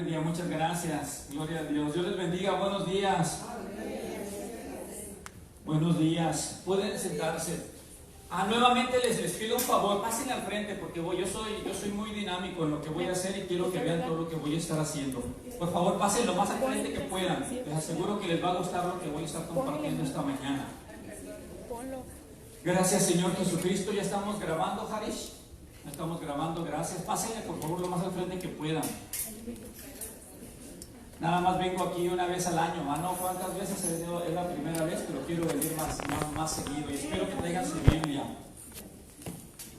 día, muchas gracias. Gloria a Dios. Dios les bendiga. Buenos días. Buenos días. Pueden sentarse. Nuevamente les pido un favor, pasen al frente porque yo soy muy dinámico en lo que voy a hacer y quiero que vean todo lo que voy a estar haciendo. Por favor, pasen lo más al frente que puedan. Les aseguro que les va a gustar lo que voy a estar compartiendo esta mañana. Gracias, Señor Jesucristo. Ya estamos grabando, Harish. Ya estamos grabando, gracias. Pásenle por favor lo más al frente que puedan. Nada más vengo aquí una vez al año, ¿no? ¿Cuántas veces he venido? Es la primera vez, pero quiero venir más seguido. Y espero que traigan su Biblia.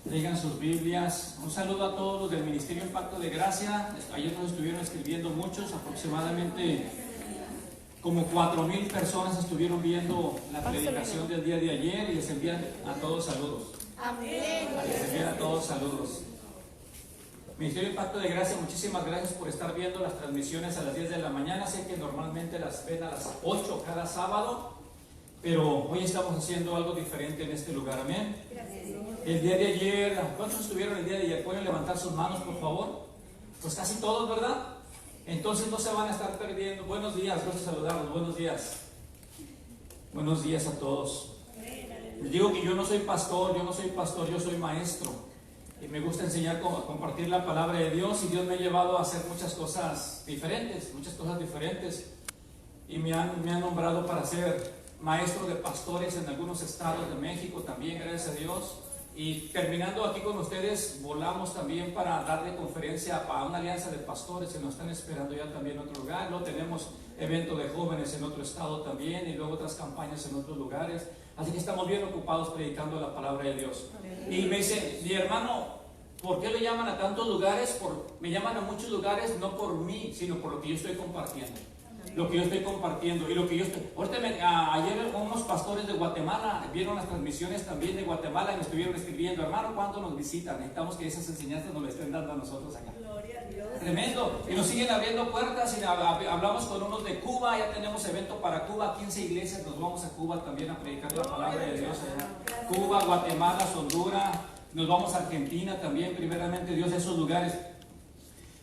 Traigan sus Biblias. Un saludo a todos los del Ministerio Impacto de Gracia. Ayer nos estuvieron escribiendo muchos, aproximadamente como 4,000 personas estuvieron viendo la predicación del día de ayer y les envían a todos saludos. Amén. Les envían a todos saludos. Ministerio Impacto de Gracia, muchísimas gracias por estar viendo las transmisiones a las 10 de la mañana. Sé que normalmente las ven a las 8 cada sábado, pero hoy estamos haciendo algo diferente en este lugar. Amén. El día de ayer, ¿cuántos estuvieron el día de ayer? ¿Pueden levantar sus manos, por favor? Pues casi todos, ¿verdad? Entonces no se van a estar perdiendo. Buenos días, gracias a saludarlos. Buenos días. Buenos días a todos. Les digo que yo no soy pastor, yo soy maestro. Y me gusta enseñar, compartir la palabra de Dios, y Dios me ha llevado a hacer muchas cosas diferentes. Y me han nombrado para ser maestro de pastores en algunos estados de México también, gracias a Dios. Y terminando aquí con ustedes, volamos también para darle conferencia a una alianza de pastores que nos están esperando ya también en otro lugar. Luego tenemos evento de jóvenes en otro estado también, y luego otras campañas en otros lugares. Así que estamos bien ocupados predicando la palabra de Dios. Y me dice, mi hermano, ¿por qué le llaman a tantos lugares? Me llaman a muchos lugares no por mí, sino por lo que yo estoy compartiendo. Lo que yo estoy compartiendo y lo que yo estoy... ayer unos pastores de Guatemala vieron las transmisiones también de Guatemala y me estuvieron escribiendo, hermano, ¿cuánto nos visitan? Necesitamos que esas enseñanzas nos las estén dando a nosotros acá. Gloria a Dios. Tremendo. Y nos siguen abriendo puertas y hablamos con unos de Cuba, ya tenemos evento para Cuba, 15 iglesias, nos vamos a Cuba también a predicar la palabra de Dios allá. Cuba, Guatemala, Honduras, nos vamos a Argentina también, primeramente Dios, esos lugares.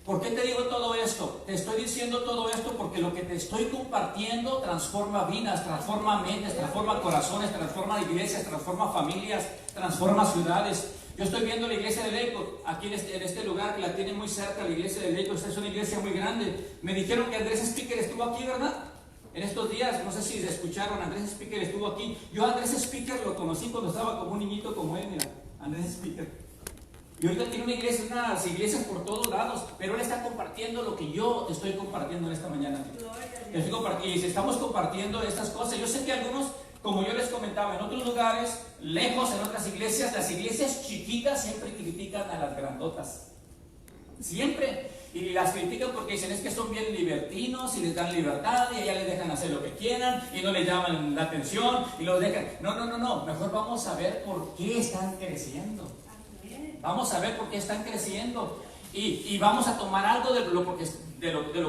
¿Por qué te digo todo esto? Te estoy diciendo todo esto porque lo que te estoy compartiendo transforma vidas, transforma mentes, transforma corazones, transforma iglesias, transforma familias, transforma ciudades. Yo estoy viendo la iglesia de Lakewood, aquí en este lugar, que la tiene muy cerca, la iglesia de Lakewood. Esta es una iglesia muy grande. Me dijeron que Andrés Speaker estuvo aquí, ¿verdad? En estos días, no sé si se escucharon, Andrés Speaker estuvo aquí. Yo a Andrés Speaker lo conocí cuando estaba como un niñito como él, mira, Andrés Speaker. Y ahorita tiene unas iglesias por todos lados, pero él está compartiendo lo que yo estoy compartiendo en esta mañana. Y estamos compartiendo estas cosas. Yo sé que algunos, como yo les comentaba, en otros lugares, lejos, en otras iglesias, las iglesias chiquitas siempre critican a las grandotas. Siempre. Y las critican porque dicen es que son bien libertinos y les dan libertad y ya les dejan hacer lo que quieran y no les llaman la atención y los dejan. No. Mejor vamos a ver por qué están creciendo. Vamos a ver por qué están creciendo y vamos a tomar algo de lo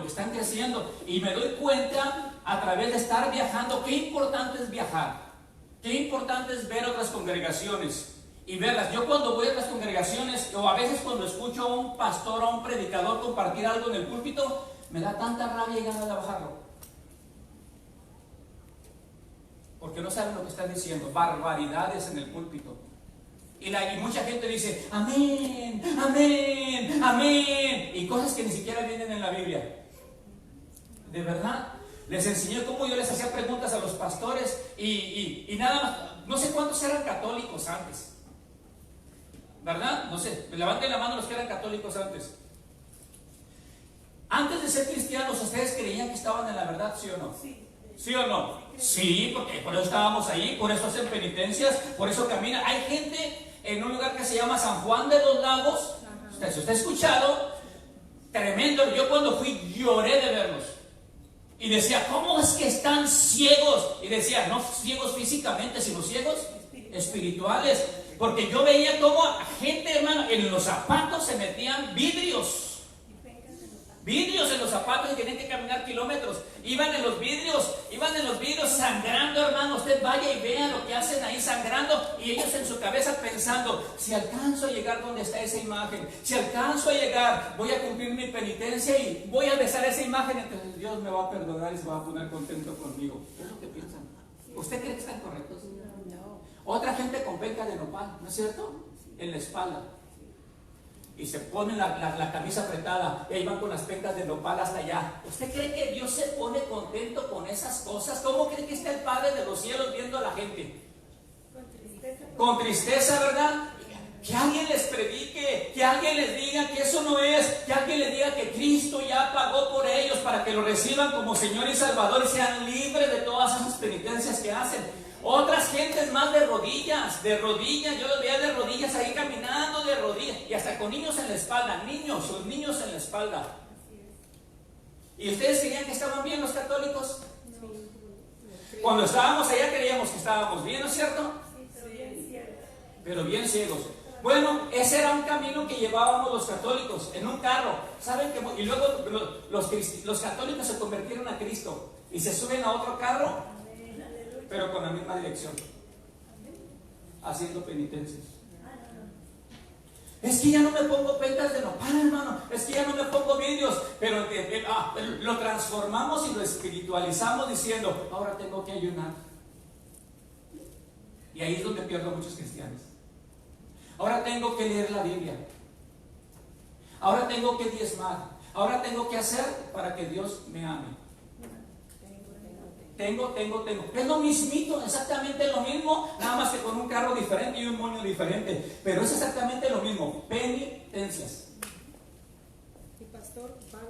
que están creciendo. Y me doy cuenta a través de estar viajando qué importante es viajar, qué importante es ver otras congregaciones y verlas. Yo cuando voy a otras congregaciones o a veces cuando escucho a un pastor o a un predicador compartir algo en el púlpito, me da tanta rabia y ganas de bajarlo. Porque no saben lo que están diciendo, barbaridades en el púlpito. Y mucha gente dice, amén, amén, amén. Y cosas que ni siquiera vienen en la Biblia. De verdad, les enseñé cómo yo les hacía preguntas a los pastores y nada más, no sé cuántos eran católicos antes. ¿Verdad? No sé, levanten la mano los que eran católicos antes. Antes de ser cristianos, ¿ustedes creían que estaban en la verdad, sí o no? Sí. ¿Sí o no? Sí, porque por eso estábamos ahí, por eso hacen penitencias, por eso caminan. Hay gente en un lugar que se llama San Juan de los Lagos, si usted ha escuchado, tremendo. Yo cuando fui lloré de verlos y decía, ¿cómo es que están ciegos? Y decía, no ciegos físicamente, sino ciegos espirituales, porque yo veía cómo a gente, hermano, en los zapatos se metían vidrios. vidrios en los zapatos y tenían que caminar kilómetros. Iban en los vidrios sangrando, hermano. Usted vaya y vea lo que hacen ahí sangrando. Y ellos en su cabeza pensando, si alcanzo a llegar donde está esa imagen, si alcanzo a llegar, voy a cumplir mi penitencia y voy a besar esa imagen, entonces Dios me va a perdonar y se va a poner contento conmigo. Es lo que piensan. ¿Usted cree que están correctos? No. Otra gente con penca de nopal, ¿no es cierto? En la espalda. Y se ponen la camisa apretada y ahí van con las pencas de nopal hasta allá. ¿Usted cree que Dios se pone contento con esas cosas? ¿Cómo cree que está el Padre de los cielos viendo a la gente? Con tristeza, ¿verdad? Que alguien les predique, que alguien les diga que eso no es, que alguien les diga que Cristo ya pagó por ellos para que lo reciban como Señor y Salvador y sean libres de todas esas penitencias que hacen. Otras gentes más de rodillas, yo los veía de rodillas ahí caminando de rodillas y hasta con niños en la espalda, los niños en la espalda. ¿Y ustedes creían que estaban bien los católicos? Cuando estábamos allá creíamos que estábamos bien, ¿no es cierto? Pero bien ciegos. Bueno, ese era un camino que llevábamos los católicos en un carro. ¿Saben qué? Y luego los católicos se convirtieron a Cristo y se suben a otro carro, pero con la misma dirección, haciendo penitencias. Es que ya no me pongo pencas de nopal, hermano. Es que ya no me pongo vidrios. Pero lo transformamos y lo espiritualizamos diciendo, ahora tengo que ayunar. Y ahí es donde pierdo a muchos cristianos. Ahora tengo que leer la Biblia. Ahora tengo que diezmar. Ahora tengo que hacer para que Dios me ame. Tengo. Es lo mismito, exactamente lo mismo, nada más que con un carro diferente y un moño diferente. Pero es exactamente lo mismo, penitencias. Y pastor, van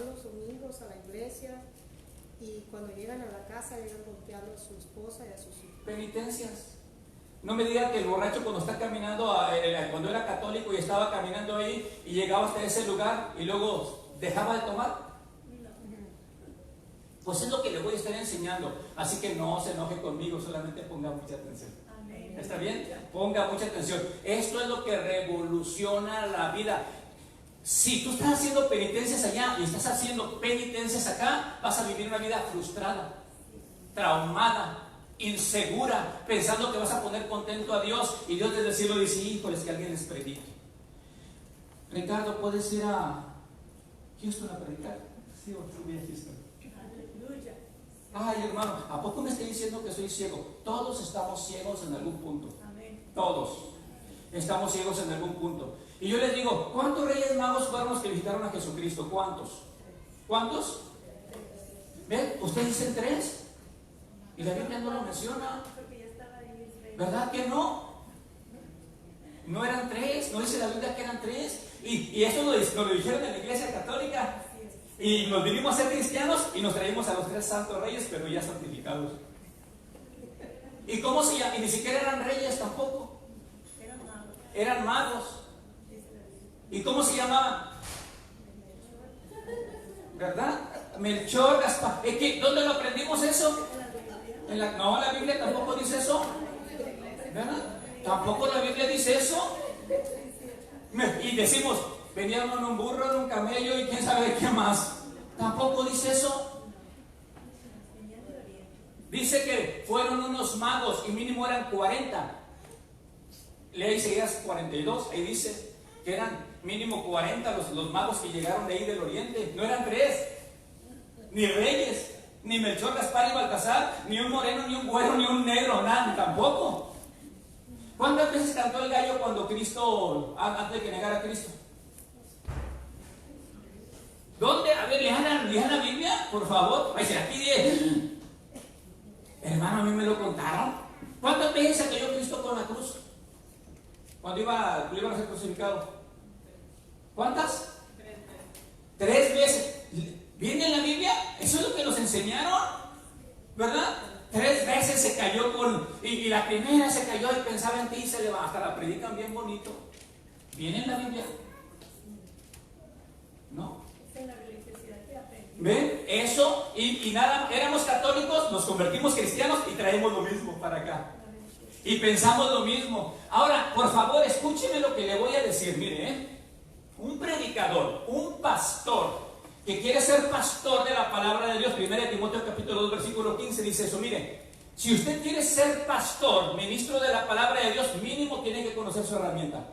los domingos a la iglesia y cuando llegan a la casa llegan golpeando a su esposa y a sus hijos. Penitencias. No me diga que el borracho cuando está caminando, cuando era católico y estaba caminando ahí y llegaba hasta ese lugar y luego dejaba de tomar. Pues es lo que le voy a estar enseñando. Así que no se enoje conmigo, solamente ponga mucha atención. ¿Está bien? Ponga mucha atención. Esto es lo que revoluciona la vida. Si tú estás haciendo penitencias allá y estás haciendo penitencias acá, vas a vivir una vida frustrada, traumada, insegura, pensando que vas a poner contento a Dios y Dios desde el cielo dice, híjoles, que alguien les predique. Ricardo, ¿puedes ir a Houston a predicar? Sí, voy a Houston. Ay, hermano, ¿a poco me está diciendo que soy ciego? Todos estamos ciegos en algún punto. Todos estamos ciegos en algún punto. Y yo les digo, ¿cuántos reyes magos fueron los que visitaron a Jesucristo? ¿Cuántos? ¿Cuántos? ¿Ven? Ustedes dicen 3. Y la Biblia no lo menciona. ¿Verdad que no? No eran 3. No dice la Biblia que eran 3. Y eso nos lo dijeron en la Iglesia Católica. Y nos vinimos a ser cristianos y nos traímos a los 3 santos reyes, pero ya santificados. ¿Y cómo se llama? Y ni siquiera eran reyes tampoco. Eran magos. ¿Y cómo se llamaban? ¿Verdad? Melchor, Gaspar. ¿Dónde lo aprendimos eso? No, la Biblia tampoco dice eso. ¿Verdad? Tampoco la Biblia dice eso. Y decimos, venían en un burro, en un camello y quién sabe qué más. Tampoco dice eso. Dice que fueron unos magos y mínimo eran 40. Lea Isaías 42, ahí dice que eran mínimo 40 los magos que llegaron de ahí del oriente. No eran 3, ni reyes, ni Melchor, Gaspar y Baltasar, ni un moreno, ni un güero, ni un negro, nada, tampoco. ¿Cuántas veces cantó el gallo cuando Cristo, antes de que negara a Cristo? ¿Dónde? A ver, lean la Biblia, por favor. Ay, se la pide. Hermano, a mí me lo contaron. ¿Cuántas veces se cayó Cristo con la cruz? Cuando iban a ser crucificado. ¿Cuántas? 3 veces. ¿Viene en la Biblia? Eso es lo que nos enseñaron, ¿verdad? 3 veces se cayó y la primera se cayó y pensaba en ti y se levantó. Hasta la predican bien bonito. ¿Viene en la Biblia? No. ¿Ven? Eso y nada, éramos católicos, nos convertimos cristianos y traemos lo mismo para acá. Y pensamos lo mismo. Ahora, por favor, escúcheme lo que le voy a decir. Mire, un predicador predicador, un pastor que quiere ser pastor de la palabra de Dios, 1 Timoteo capítulo 2 versículo 15 dice eso, mire, si usted quiere ser pastor, ministro de la palabra de Dios, mínimo tiene que conocer su herramienta,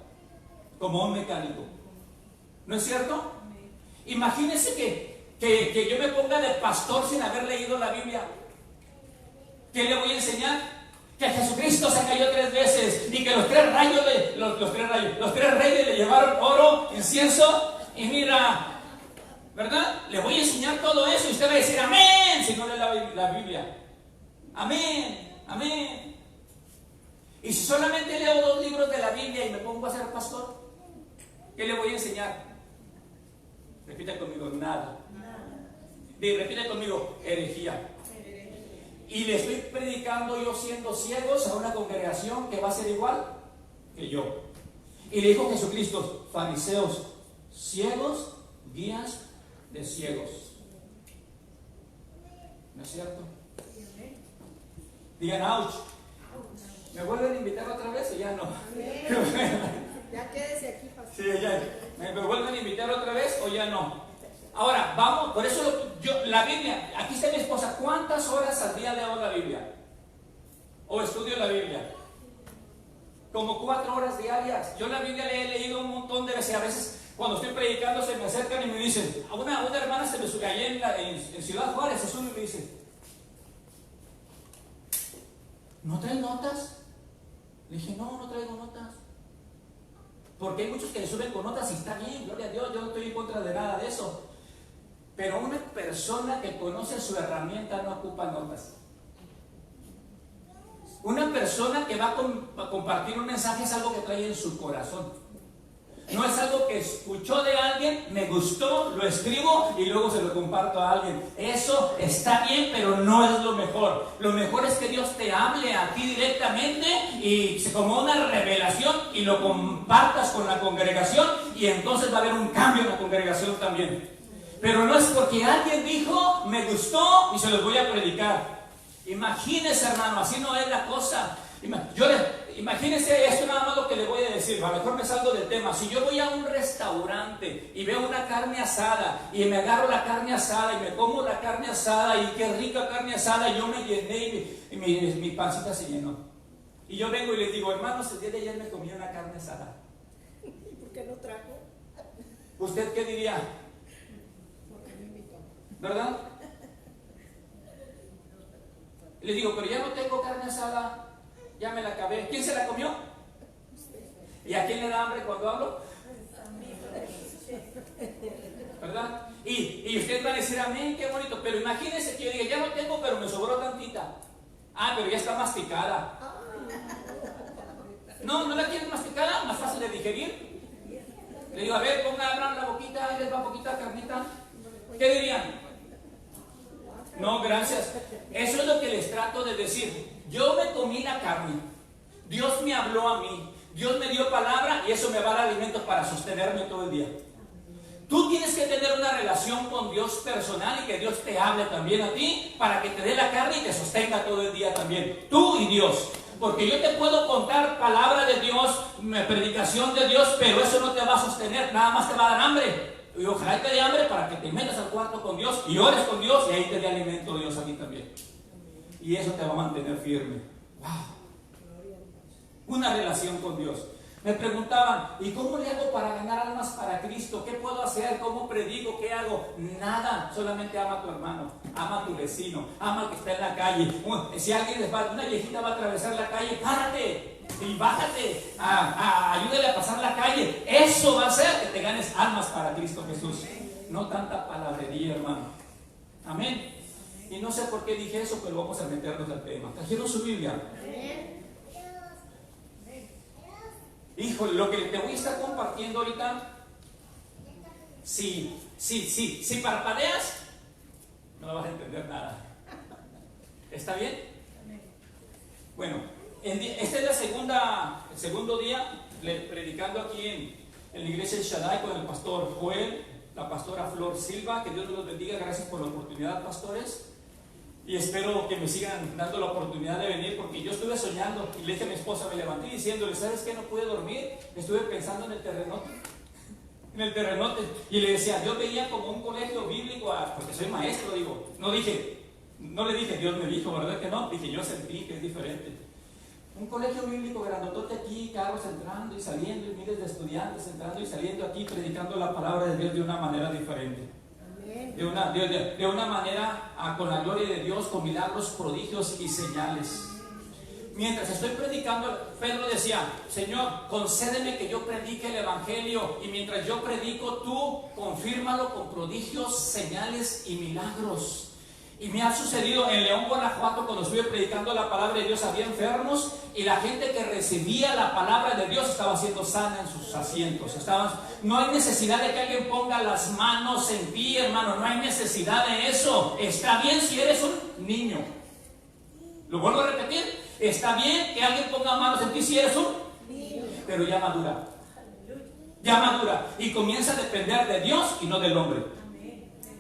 como un mecánico. ¿No es cierto? Imagínense que yo me ponga de pastor sin haber leído la Biblia. ¿Qué le voy a enseñar? Que Jesucristo se cayó 3 veces y que los tres reyes le llevaron oro, incienso y mira, ¿verdad? Le voy a enseñar todo eso y usted va a decir amén si no lee la Biblia. Amén, amén. Y si solamente leo 2 libros de la Biblia y me pongo a ser pastor, ¿qué le voy a enseñar? Repita conmigo, nada. Repita conmigo, herejía. Y le estoy predicando yo siendo ciegos a una congregación que va a ser igual que yo. Y le dijo Jesucristo, fariseos, ciegos, guías de ciegos. ¿No es cierto? Digan, ouch. ¿Me vuelven a invitar otra vez o ya no? Ya quédese aquí, pastor. Sí, ya. ¿Me vuelven a invitar otra vez o ya no? Ahora, vamos, por eso la Biblia, aquí está mi esposa, ¿cuántas horas al día leo la Biblia? ¿O estudio la Biblia? Como 4 horas diarias. Yo la Biblia la he leído un montón de veces. A veces cuando estoy predicando se me acercan y me dicen, una hermana se me subió allí en Ciudad Juárez, se sube y me dice, ¿no traes notas? Le dije, no traigo notas. Porque hay muchos que le suben con notas y está bien, gloria a Dios, yo no estoy en contra de nada de eso. Pero una persona que conoce su herramienta no ocupa notas. Una persona que va a compartir un mensaje es algo que trae en su corazón. No es algo que escuchó de alguien, me gustó, lo escribo y luego se lo comparto a alguien. Eso está bien, pero no es lo mejor. Lo mejor es que Dios te hable a ti directamente y como una revelación y lo compartas con la congregación y entonces va a haber un cambio en la congregación también. Pero no es porque alguien dijo, me gustó y se los voy a predicar. Imagínese, hermano, así no es la cosa. Imagínese esto, nada más lo que le voy a decir. A lo mejor me salgo del tema. Si yo voy a un restaurante y veo una carne asada y me agarro la carne asada y me como la carne asada y qué rica carne asada, y yo me llené y mi pancita se llenó. Y yo vengo y les digo, hermanos, el día de ayer me comí una carne asada. ¿Y por qué no trajo? ¿Usted qué diría? ¿Verdad? Le digo, pero ya no tengo carne asada, ya me la acabé. ¿Quién se la comió? ¿Y a quién le da hambre cuando hablo? ¿Verdad? Y usted va a decir, amén, qué bonito. Pero imagínese que yo diga, ya no tengo, pero me sobró tantita. Ah, pero ya está masticada. No la quieren masticada, más fácil de digerir. Le digo, a ver, abran la boquita, ahí les va poquita carnita. ¿Qué dirían? No, gracias. Eso es lo que les trato de decir. Yo me comí la carne. Dios me habló a mí. Dios me dio palabra y eso me va a dar alimento para sostenerme todo el día. Tú tienes que tener una relación con Dios personal y que Dios te hable también a ti para que te dé la carne y te sostenga todo el día también. Tú y Dios. Porque yo te puedo contar palabra de Dios, predicación de Dios, pero eso no te va a sostener. Nada más te va a dar hambre. Y ojalá te dé hambre para que te metas al cuarto con Dios y ores con Dios y ahí te dé alimento Dios a ti también. Y eso te va a mantener firme. ¡Wow! Una relación con Dios. Me preguntaban, ¿y cómo le hago para ganar almas para Cristo? ¿Qué puedo hacer? ¿Cómo predico? ¿Qué hago? Nada, solamente ama a tu hermano, ama a tu vecino, ama al que está en la calle. Si alguien una viejita va a atravesar la calle, párate y bájate, ayúdale a pasar la calle. Eso va a hacer que te ganes almas para Cristo Jesús. No tanta palabrería, hermano. Amén. Y no sé por qué dije eso, pero vamos a meternos al tema. ¿Trajeron su Biblia? Híjole, lo que te voy a estar compartiendo ahorita, si parpadeas, no vas a entender nada. ¿Está bien? Bueno, este es el segundo día predicando aquí en la iglesia de Shaddai con el pastor Joel, la pastora Flor Silva. Que Dios los bendiga, gracias por la oportunidad, pastores. Y espero que me sigan dando la oportunidad de venir, porque yo estuve soñando y le dije a mi esposa, me levanté diciéndole, ¿sabes qué? No pude dormir, estuve pensando en el terremoto. en el terremoto. Y le decía, yo veía como un colegio bíblico, porque soy maestro, digo. No le dije, Dios me dijo, ¿verdad que no? Dije, yo sentí que es diferente. Un colegio bíblico grandotote aquí, carros entrando y saliendo, y miles de estudiantes entrando y saliendo aquí, predicando la palabra de Dios de una manera diferente. De una manera con la gloria de Dios, con milagros, prodigios y señales. Mientras estoy predicando, Pedro decía, Señor, concédeme que yo predique el Evangelio, y mientras yo predico, tú confírmalo con prodigios, señales y milagros. Y me ha sucedido en León, Guanajuato, cuando estuve predicando la palabra de Dios, había enfermos, y la gente que recibía la palabra de Dios estaba siendo sana en sus asientos. No hay necesidad de que alguien ponga las manos en ti, hermano, no hay necesidad de eso. Está bien si eres un niño. Lo vuelvo a repetir, está bien que alguien ponga manos en ti si eres un niño, pero ya madura. Ya madura y comienza a depender de Dios y no del hombre.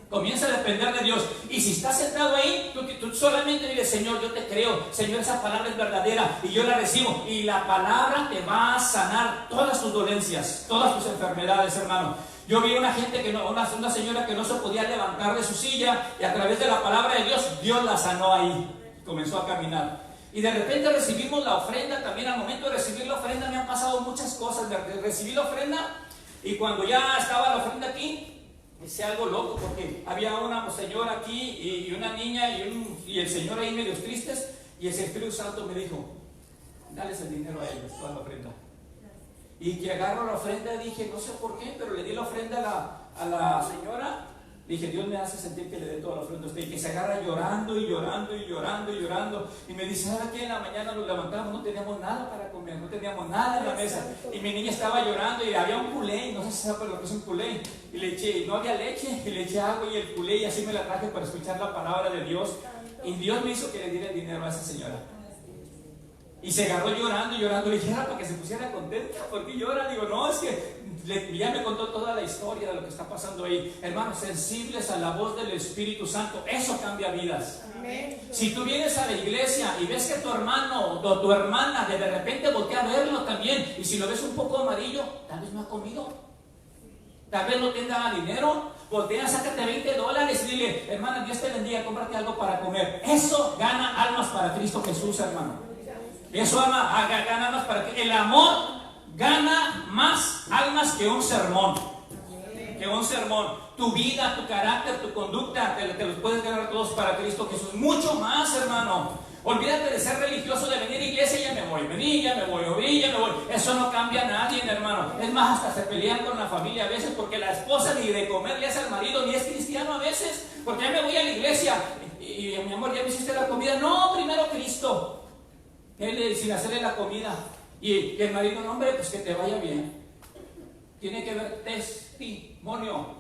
Comienza a depender de Dios. Y si estás sentado ahí, tú solamente dile, Señor, yo te creo, Señor, esa palabra es verdadera y yo la recibo, y la palabra te va a sanar todas tus dolencias, todas tus enfermedades, hermano. Yo vi una señora que no se podía levantar de su silla, y a través de la palabra de Dios, Dios la sanó ahí, comenzó a caminar. Y de repente recibimos la ofrenda. También al momento de recibir la ofrenda me han pasado muchas cosas. Recibí la ofrenda, y cuando ya estaba la ofrenda aquí, hice algo loco, porque había una señora aquí y una niña y el señor ahí medios tristes, y el Espíritu Santo me dijo, dales el dinero a ellos, toda la ofrenda. Y que agarro la ofrenda, dije, no sé por qué, pero le di la ofrenda a la señora. Dije, Dios me hace sentir que le dé toda la ofrenda a usted, y que se agarra llorando y llorando y llorando y llorando. Y me dice, ¿sabe qué? En la mañana nos levantamos, no teníamos nada para comer, no teníamos nada en la mesa. Y mi niña estaba llorando, y había un culé, no sé si sabe lo que es un culé. Y le eché, no había leche, y le eché agua y el culé, y así me la traje para escuchar la palabra de Dios. Y Dios me hizo que le diera el dinero a esa señora. Y se agarró llorando y llorando. Le dije, para que se pusiera contenta. ¿Por qué llora? Digo, no, es que ya me contó toda la historia de lo que está pasando ahí. Hermanos, sensibles a la voz del Espíritu Santo, eso cambia vidas. Amén. Si tú vienes a la iglesia y ves que tu hermano o tu hermana de repente voltea a verlo también, y si lo ves un poco amarillo, tal vez no ha comido, tal vez no tenga dinero, voltea, sácate $20 y dile, hermana, Dios te bendiga, cómprate algo para comer. Eso gana almas para Cristo Jesús, hermano. Eso gana almas para que el amor gana más almas que un sermón. Que un sermón. Tu vida, tu carácter, tu conducta, te los puedes ganar todos para Cristo Jesús. Mucho más, hermano. Olvídate de ser religioso, de venir a iglesia y ya me voy, venir, ya me voy, oír, ya me voy. Eso no cambia a nadie, hermano. Es más, hasta se pelean con la familia a veces, porque la esposa ni de comer le hace al marido, ni es cristiano a veces. Porque ya me voy a la iglesia y mi amor, ¿ya me hiciste la comida? No, primero Cristo. Él sin hacerle la comida. Y el marido, no, hombre, pues que te vaya bien. Tiene que ver testimonio.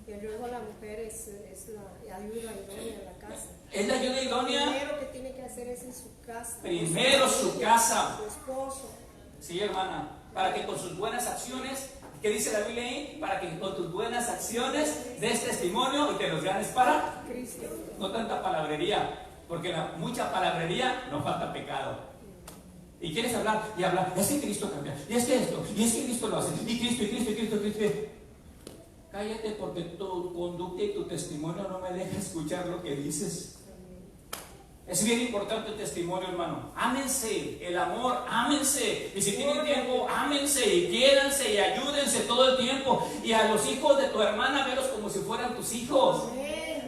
Y luego la mujer es la ayuda idónea en la casa. Es la ayuda idónea. Lo primero que tiene que hacer es en su casa. Primero su casa. Su esposo. Sí, hermana. Para que con sus buenas acciones, ¿qué dice la Biblia ahí? Para que con tus buenas acciones des testimonio y te los ganes para Cristo. No tanta palabrería. Porque mucha palabrería no falta pecado. Y quieres hablar y hablar, es que Cristo cambia, y es que esto, y es que Cristo lo hace, y Cristo. Cállate, porque tu conducta y tu testimonio no me deja escuchar lo que dices. Es bien importante el testimonio, hermano. Ámense, el amor, ámense. Y si tienen tiempo, ámense y quiéranse y ayúdense todo el tiempo. Y a los hijos de tu hermana, velos como si fueran tus hijos.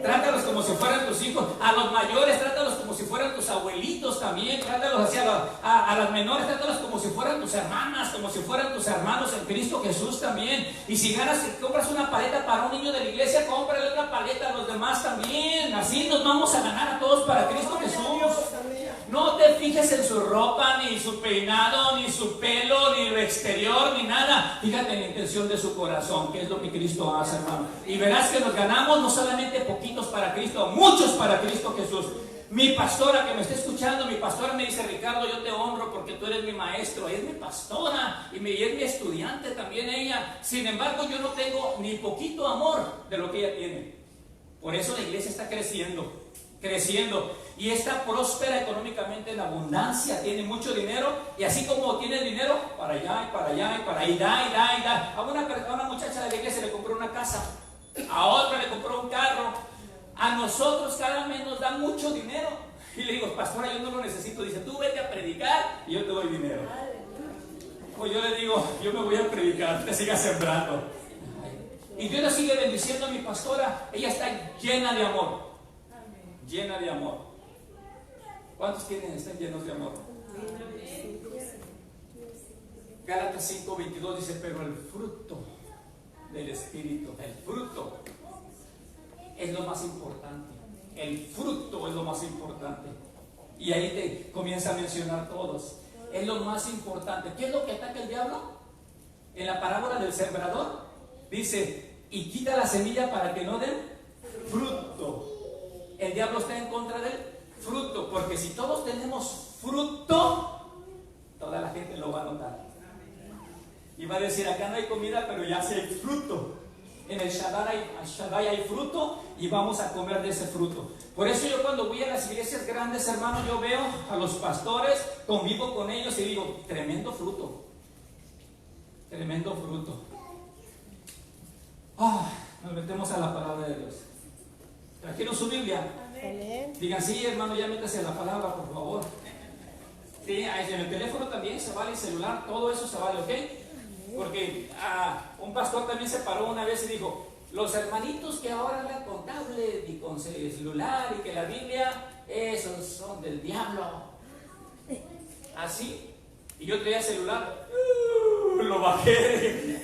Trátalos como si fueran tus hijos. A los mayores, trátalos como si fueran tus abuelitos también. Trátalos así a las menores, trátalos como si fueran tus hermanas, como si fueran tus hermanos en Cristo Jesús también. Y si compras una paleta para un niño de la iglesia, cómprale una paleta a los demás también. Así nos vamos a ganar a todos para Cristo Jesús. No te fijes en su ropa, ni su peinado, ni su pelo, ni lo exterior, ni nada. Fíjate en la intención de su corazón, que es lo que Cristo hace, hermano. Y verás que nos ganamos no solamente poquitos para Cristo, muchos para Cristo Jesús. Mi pastora que me está escuchando, mi pastora me dice, Ricardo, yo te honro porque tú eres mi maestro. Ella es mi pastora y es mi estudiante también ella. Sin embargo, yo no tengo ni poquito amor de lo que ella tiene. Por eso la iglesia está creciendo. Y está próspera económicamente en abundancia, tiene mucho dinero, y así como tiene dinero, para allá y para allá y para ahí, da. A una muchacha A nosotros cada mes nos da mucho dinero. Y le digo, pastora, yo no lo necesito. Dice, tú vete a predicar y yo te doy dinero. Pues yo le digo, yo me voy a predicar, te sigas sembrando. Y Dios la sigue bendiciendo a mi pastora. Ella está llena de amor. Llena de amor. ¿Cuántos están llenos de amor? Gálatas 5:22 dice, pero el fruto del Espíritu, el fruto es lo más importante. El fruto es lo más importante. Y ahí te comienza a mencionar todos. Es lo más importante. ¿Qué es lo que ataca el diablo? En la parábola del sembrador dice, y quita la semilla para que no den fruto. El diablo está en contra del fruto, porque si todos tenemos fruto, toda la gente lo va a notar. Y va a decir, acá no hay comida, pero ya sí hay fruto. En el Shaddai hay fruto y vamos a comer de ese fruto. Por eso yo cuando voy a las iglesias grandes, hermanos, yo veo a los pastores, convivo con ellos y digo, tremendo fruto. Tremendo fruto. Nos metemos a la palabra de Dios. ¿Trajeron su Biblia? Amén. Digan, sí, hermano, ya métase a la palabra, por favor. Sí, en el teléfono también se vale, el celular, todo eso se vale, ¿ok? Porque un pastor también se paró una vez y dijo, los hermanitos que ahora andan con tablet y con celular y que la Biblia, esos son del diablo. Así. Y yo traía celular, lo bajé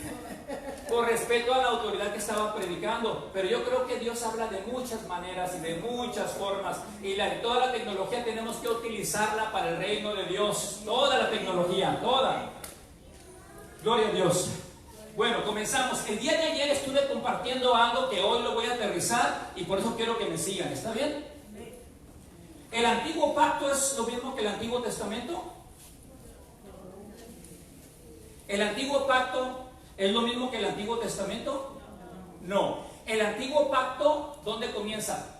por respeto a la autoridad que estaba predicando. Pero yo creo que Dios habla de muchas maneras y de muchas formas, y toda la tecnología tenemos que utilizarla para el reino de Dios. Toda la tecnología, toda. Gloria a Dios. Bueno, comenzamos. El día de ayer estuve compartiendo algo que hoy lo voy a aterrizar y por eso quiero que me sigan. ¿Está bien? ¿El antiguo pacto es lo mismo que el Antiguo Testamento? ¿El antiguo pacto es lo mismo que el Antiguo Testamento? No. ¿El antiguo pacto dónde comienza?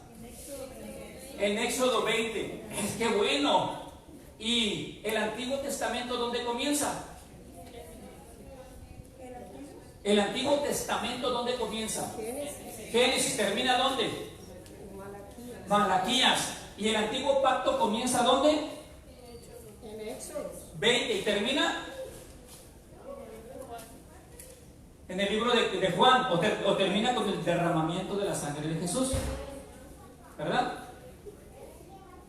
En Éxodo 20. Es que bueno. ¿Y el Antiguo Testamento dónde comienza? ¿El Antiguo Testamento dónde comienza? Génesis. ¿Termina dónde? Malaquías. ¿Y el Antiguo Pacto comienza dónde? En Éxodo 20. ¿Y termina? En el libro de Juan. O termina con el derramamiento de la sangre de Jesús. ¿Verdad?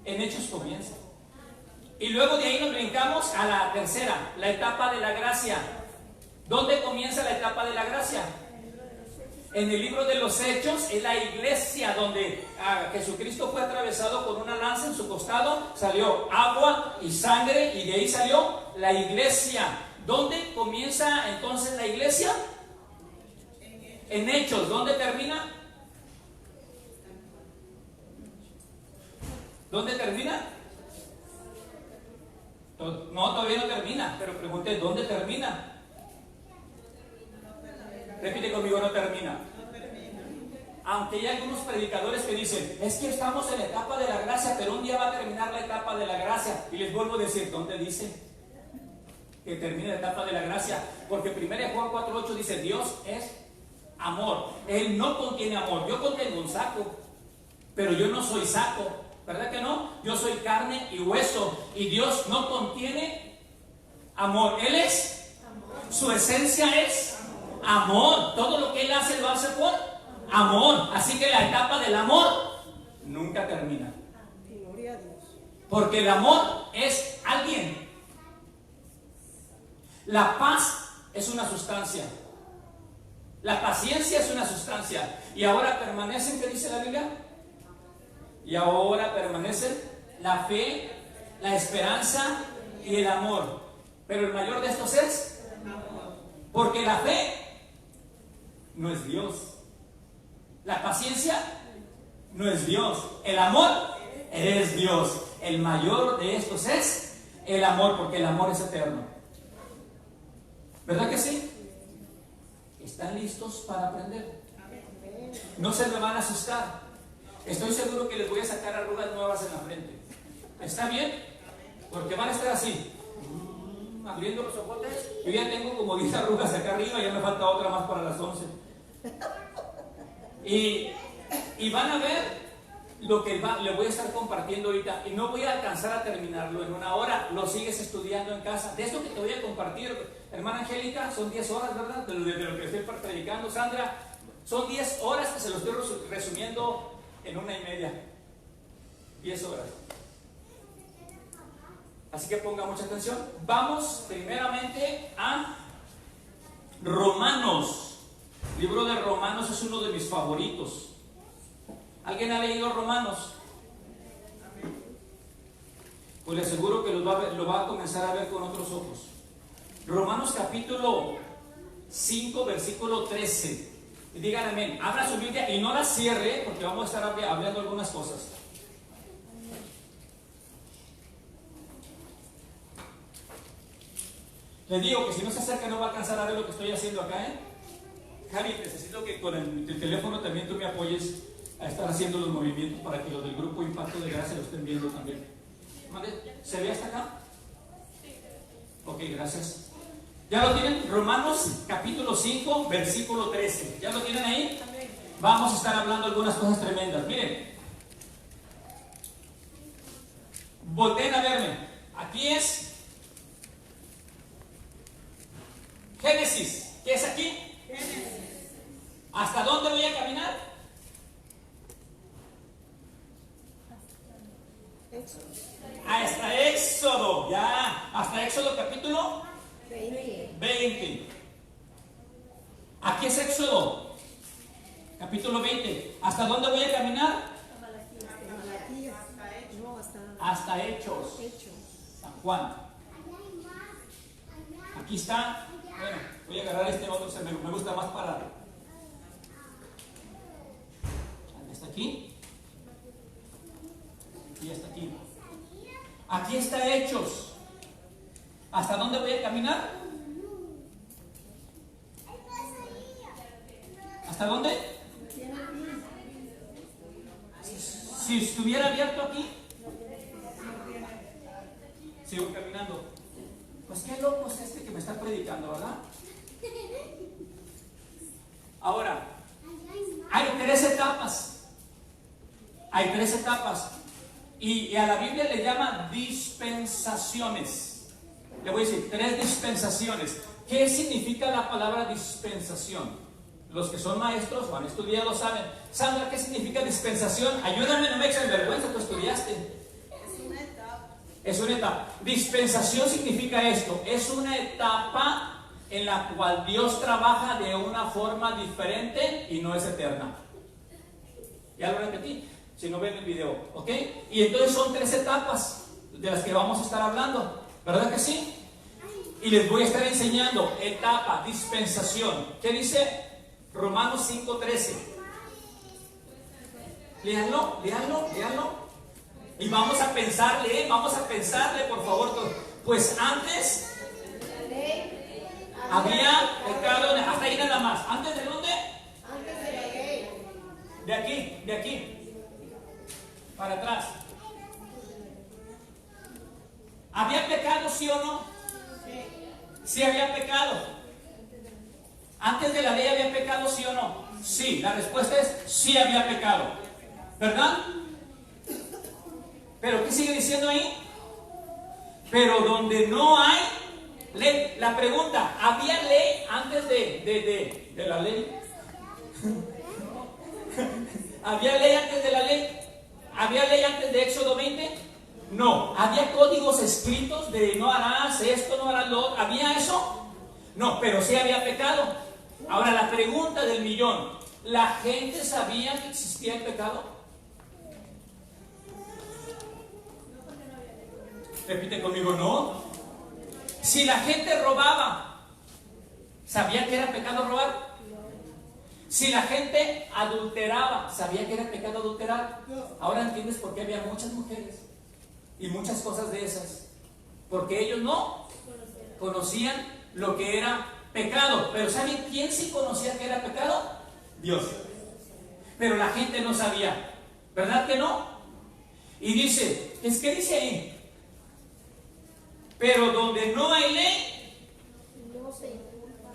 En Hechos comienza. Y luego de ahí nos brincamos a la tercera, la etapa de la gracia. ¿Dónde comienza la etapa de la gracia? En el libro de los Hechos, es la iglesia donde Jesucristo fue atravesado con una lanza en su costado, salió agua y sangre y de ahí salió la iglesia. ¿Dónde comienza entonces la iglesia? En Hechos. ¿Dónde termina? ¿Dónde termina? No, todavía no termina, pero pregunté, ¿dónde termina? Repite conmigo, no termina. Aunque hay algunos predicadores que dicen, es que estamos en la etapa de la gracia, pero un día va a terminar la etapa de la gracia. Y les vuelvo a decir, ¿dónde dice que termina la etapa de la gracia? Porque 1 Juan 4:8 dice, Dios es amor. Él no contiene amor. Yo contengo un saco, pero yo no soy saco. ¿Verdad que no? Yo soy carne y hueso. Y Dios no contiene amor. Él es amor. Su esencia es amor. Todo lo que Él hace lo hace por amor. Así que la etapa del amor nunca termina. Gloria a Dios. Porque el amor es alguien. La paz es una sustancia. La paciencia es una sustancia. Y ahora permanecen, ¿qué dice la Biblia? Y ahora permanecen la fe, la esperanza y el amor. Pero el mayor de estos es amor. Porque la fe no es Dios. La paciencia no es Dios. El amor es Dios. El mayor de estos es el amor, porque el amor es eterno. ¿Verdad que sí? ¿Están listos para aprender? No se me van a asustar. Estoy seguro que les voy a sacar arrugas nuevas en la frente. ¿Está bien? Porque van a estar así, abriendo los ojotes. Yo ya tengo como 10 arrugas acá arriba, ya me falta otra más para las 11. Y van a ver lo que le voy a estar compartiendo ahorita, y no voy a alcanzar a terminarlo en una hora, lo sigues estudiando en casa. De esto que te voy a compartir, hermana Angélica, son 10 horas, ¿verdad? De lo que estoy predicando. Sandra, son 10 horas que se lo estoy resumiendo en 1:30. 10 horas. Así que ponga mucha atención. Vamos primeramente a Romanos. El libro de Romanos es uno de mis favoritos. ¿Alguien ha leído Romanos? Pues le aseguro que lo va a comenzar a ver con otros ojos. Romanos capítulo 5, versículo 13. Y digan amén. Abra su Biblia y no la cierre, porque vamos a estar hablando algunas cosas. Les digo que si no se acerca no va a alcanzar a ver lo que estoy haciendo acá, ¿eh? Javi, necesito que con el teléfono también tú me apoyes a estar haciendo los movimientos para que los del grupo Impacto de Gracia lo estén viendo también. ¿Se ve hasta acá? Ok, gracias. ¿Ya lo tienen? Romanos capítulo 5, versículo 13. ¿Ya lo tienen ahí? Vamos a estar hablando algunas cosas tremendas. Miren. Volteen a verme. Aquí es Génesis. ¿Qué es aquí? Génesis. ¿Hasta dónde voy a caminar? Hasta Éxodo. Ya. Hasta Éxodo capítulo 20. Aquí es Éxodo capítulo 20. ¿Hasta dónde voy a caminar? Hasta Hechos. San Juan. Aquí está. Bueno, voy a agarrar este otro, me gusta más para. ¿Hasta aquí? Y hasta aquí. Aquí está Hechos. ¿Hasta dónde voy a caminar? ¿Hasta dónde? Si estuviera abierto aquí, sigo caminando. Pues qué loco es este que me está predicando, ¿verdad? Ahora, hay 3 etapas. Hay 3 etapas. Y a la Biblia le llama dispensaciones. Le voy a decir 3 dispensaciones. ¿Qué significa la palabra dispensación? Los que son maestros o han estudiado saben. Sandra, ¿qué significa dispensación? Ayúdame, no me eches vergüenza, tú estudiaste. Es una etapa. Dispensación significa esto. Es una etapa en la cual Dios trabaja de una forma diferente y no es eterna. Ya lo repetí, si no ven el video, ¿ok? Y entonces son 3 etapas de las que vamos a estar hablando, ¿verdad que sí? Y les voy a estar enseñando etapa, dispensación. ¿Qué dice Romanos 5:13? Léanlo. Y vamos a pensarle, por favor. Pues antes había pecado, hasta ahí nada más. ¿Antes de dónde? Antes de la ley. De aquí. Para atrás. ¿Había pecado, sí o no? Sí había pecado. ¿Antes de la ley había pecado, sí o no? Sí, la respuesta es sí había pecado. ¿Verdad? ¿Pero qué sigue diciendo ahí? Pero donde no hay ley. La pregunta, ¿había ley antes de la ley? ¿Había ley antes de la ley? ¿Había ley antes de Éxodo 20? No. ¿Había códigos escritos de no harás esto, no harás lo otro? ¿Había eso? No, pero sí había pecado. Ahora la pregunta del millón, ¿la gente sabía que existía el pecado? Repite conmigo, no. Si la gente robaba, ¿sabía que era pecado robar? Si la gente adulteraba, ¿sabía que era pecado adulterar? Ahora entiendes por qué había muchas mujeres y muchas cosas de esas. Porque ellos no conocían lo que era pecado. Pero ¿saben quién sí conocía que era pecado? Dios. Pero la gente no sabía. ¿Verdad que no? Y dice, ¿qué dice ahí? Pero donde no hay ley,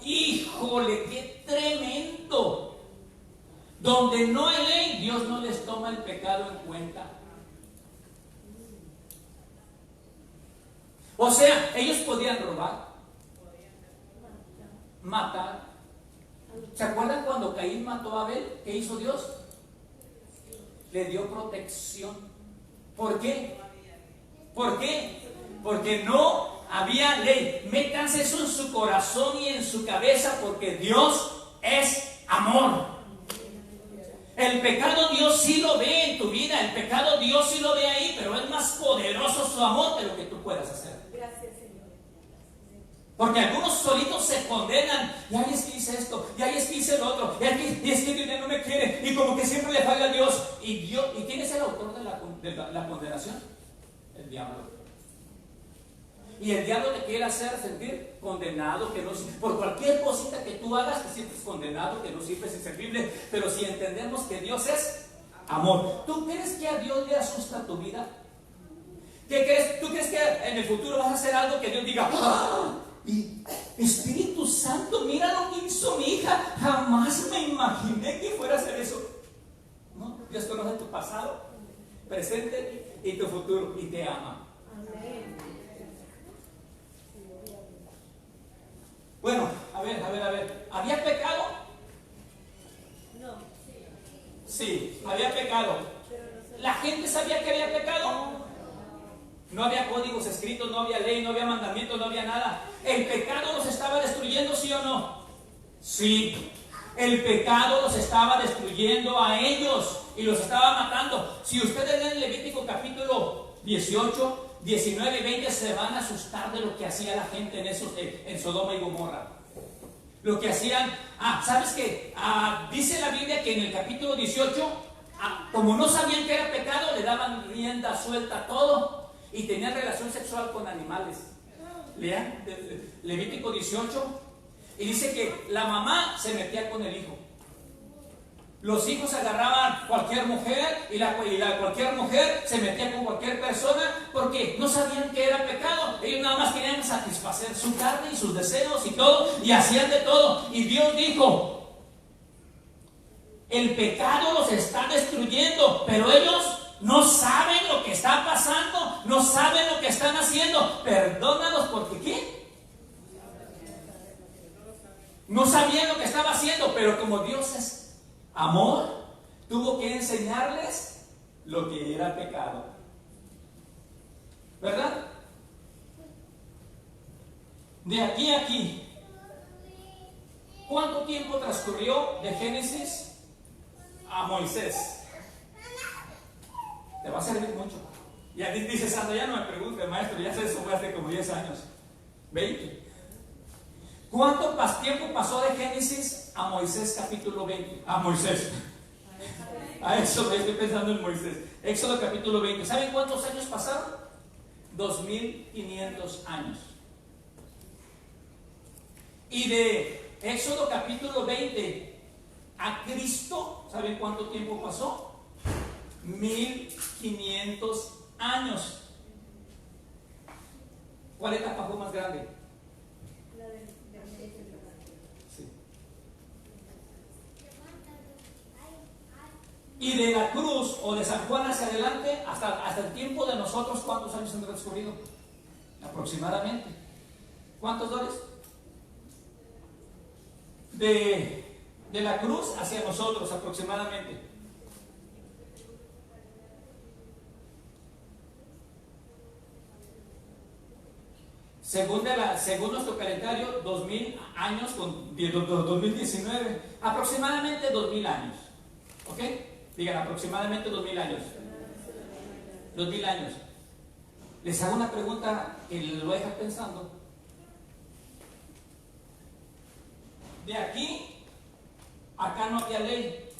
híjole, qué tremendo. Donde no hay ley, Dios no les toma el pecado en cuenta. O sea, ellos podían robar, matar. ¿Se acuerdan cuando Caín mató a Abel? ¿Qué hizo Dios? Le dio protección. ¿Por qué? ¿Por qué? Porque no había ley. Métanse eso en su corazón y en su cabeza, porque Dios es amor. El pecado Dios sí lo ve en tu vida, el pecado Dios sí lo ve ahí, pero es más poderoso su amor que lo que tú puedas hacer. Gracias, Señor. Porque algunos solitos se condenan. Y ahí es que hice esto, y ahí es que hice lo otro, y es que Dios no me quiere, y como que siempre le falla a Dios. ¿Y quién es el autor de la condenación? El diablo. Y el diablo te quiere hacer sentir condenado, que no, por cualquier cosita que tú hagas te sientes condenado, que no sirves, inservible. Pero si entendemos que Dios es amor, ¿tú crees que a Dios le asusta tu vida? ¿Qué crees? ¿Tú crees que en el futuro vas a hacer algo que Dios diga, ¡ah! Y Espíritu Santo, mira lo que hizo mi hija, jamás me imaginé que fuera a hacer eso? No, Dios conoce tu pasado, presente y tu futuro, y te ama. Amén. Bueno, a ver, ¿había pecado? No. Sí, había pecado. ¿La gente sabía que había pecado? No había códigos escritos, no había ley, no había mandamientos, no había nada. ¿El pecado los estaba destruyendo, sí o no? Sí. El pecado los estaba destruyendo a ellos y los estaba matando. Si ustedes leen Levítico capítulo 18, 19 y 20, se van a asustar de lo que hacía la gente en Sodoma y Gomorra. Lo que hacían, ¿sabes qué? Dice la Biblia que en el capítulo 18, como no sabían que era pecado, le daban rienda suelta a todo y tenían relación sexual con animales. Lean Levítico 18 y dice que la mamá se metía con el hijo. Los hijos agarraban cualquier mujer y cualquier mujer se metía con cualquier persona porque no sabían que era pecado. Ellos nada más querían satisfacer su carne y sus deseos y todo, y hacían de todo. Y Dios dijo, el pecado los está destruyendo, pero ellos no saben lo que está pasando, no saben lo que están haciendo. Perdónalos porque ¿qué? No sabían lo que estaba haciendo, pero como Dios es amor, tuvo que enseñarles lo que era pecado. ¿Verdad? De aquí a aquí, ¿cuánto tiempo transcurrió de Génesis a Moisés? Te va a servir mucho. Ya dice Sandra, ya no me pregunte, maestro, ya se fue hace como 10 años. 20. ¿Cuánto tiempo pasó de Génesis a Moisés capítulo 20? A Moisés. A Éxodo, estoy pensando en Moisés. Éxodo capítulo 20. ¿Saben cuántos años pasaron? 2500 años. Y de Éxodo capítulo 20 a Cristo, ¿saben cuánto tiempo pasó? 1500 años. ¿Cuál etapa fue más grande? Sí. Y de la cruz o de San Juan hacia adelante, hasta el tiempo de nosotros, ¿cuántos años han transcurrido? Aproximadamente. ¿Cuántos dólares? De la cruz hacia nosotros, aproximadamente. Según nuestro calendario, 2000 años, con 2019, aproximadamente 2000 años. ¿Ok? Digan, aproximadamente 2000 años. 2000 años. Les hago una pregunta que lo deja pensando. De aquí, acá no había ley.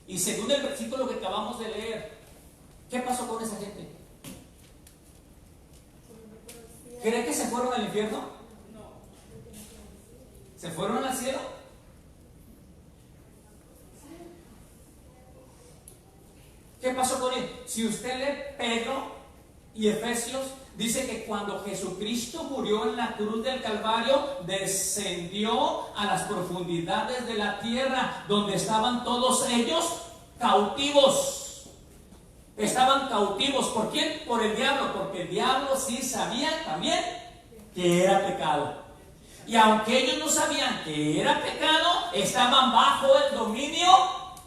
Y según el versículo que acabamos de leer, ¿qué pasó con esa gente? ¿Cree que se fueron al infierno? No. ¿Se fueron al cielo? ¿Qué pasó con él? Si usted lee Pedro y Efesios, Dice que cuando Jesucristo murió en la cruz del Calvario, descendió a las profundidades de la tierra, donde estaban todos ellos cautivos. Estaban cautivos. ¿Por quién? Por el diablo, porque el diablo sí sabía también que era pecado. Y aunque ellos no sabían que era pecado, estaban bajo el dominio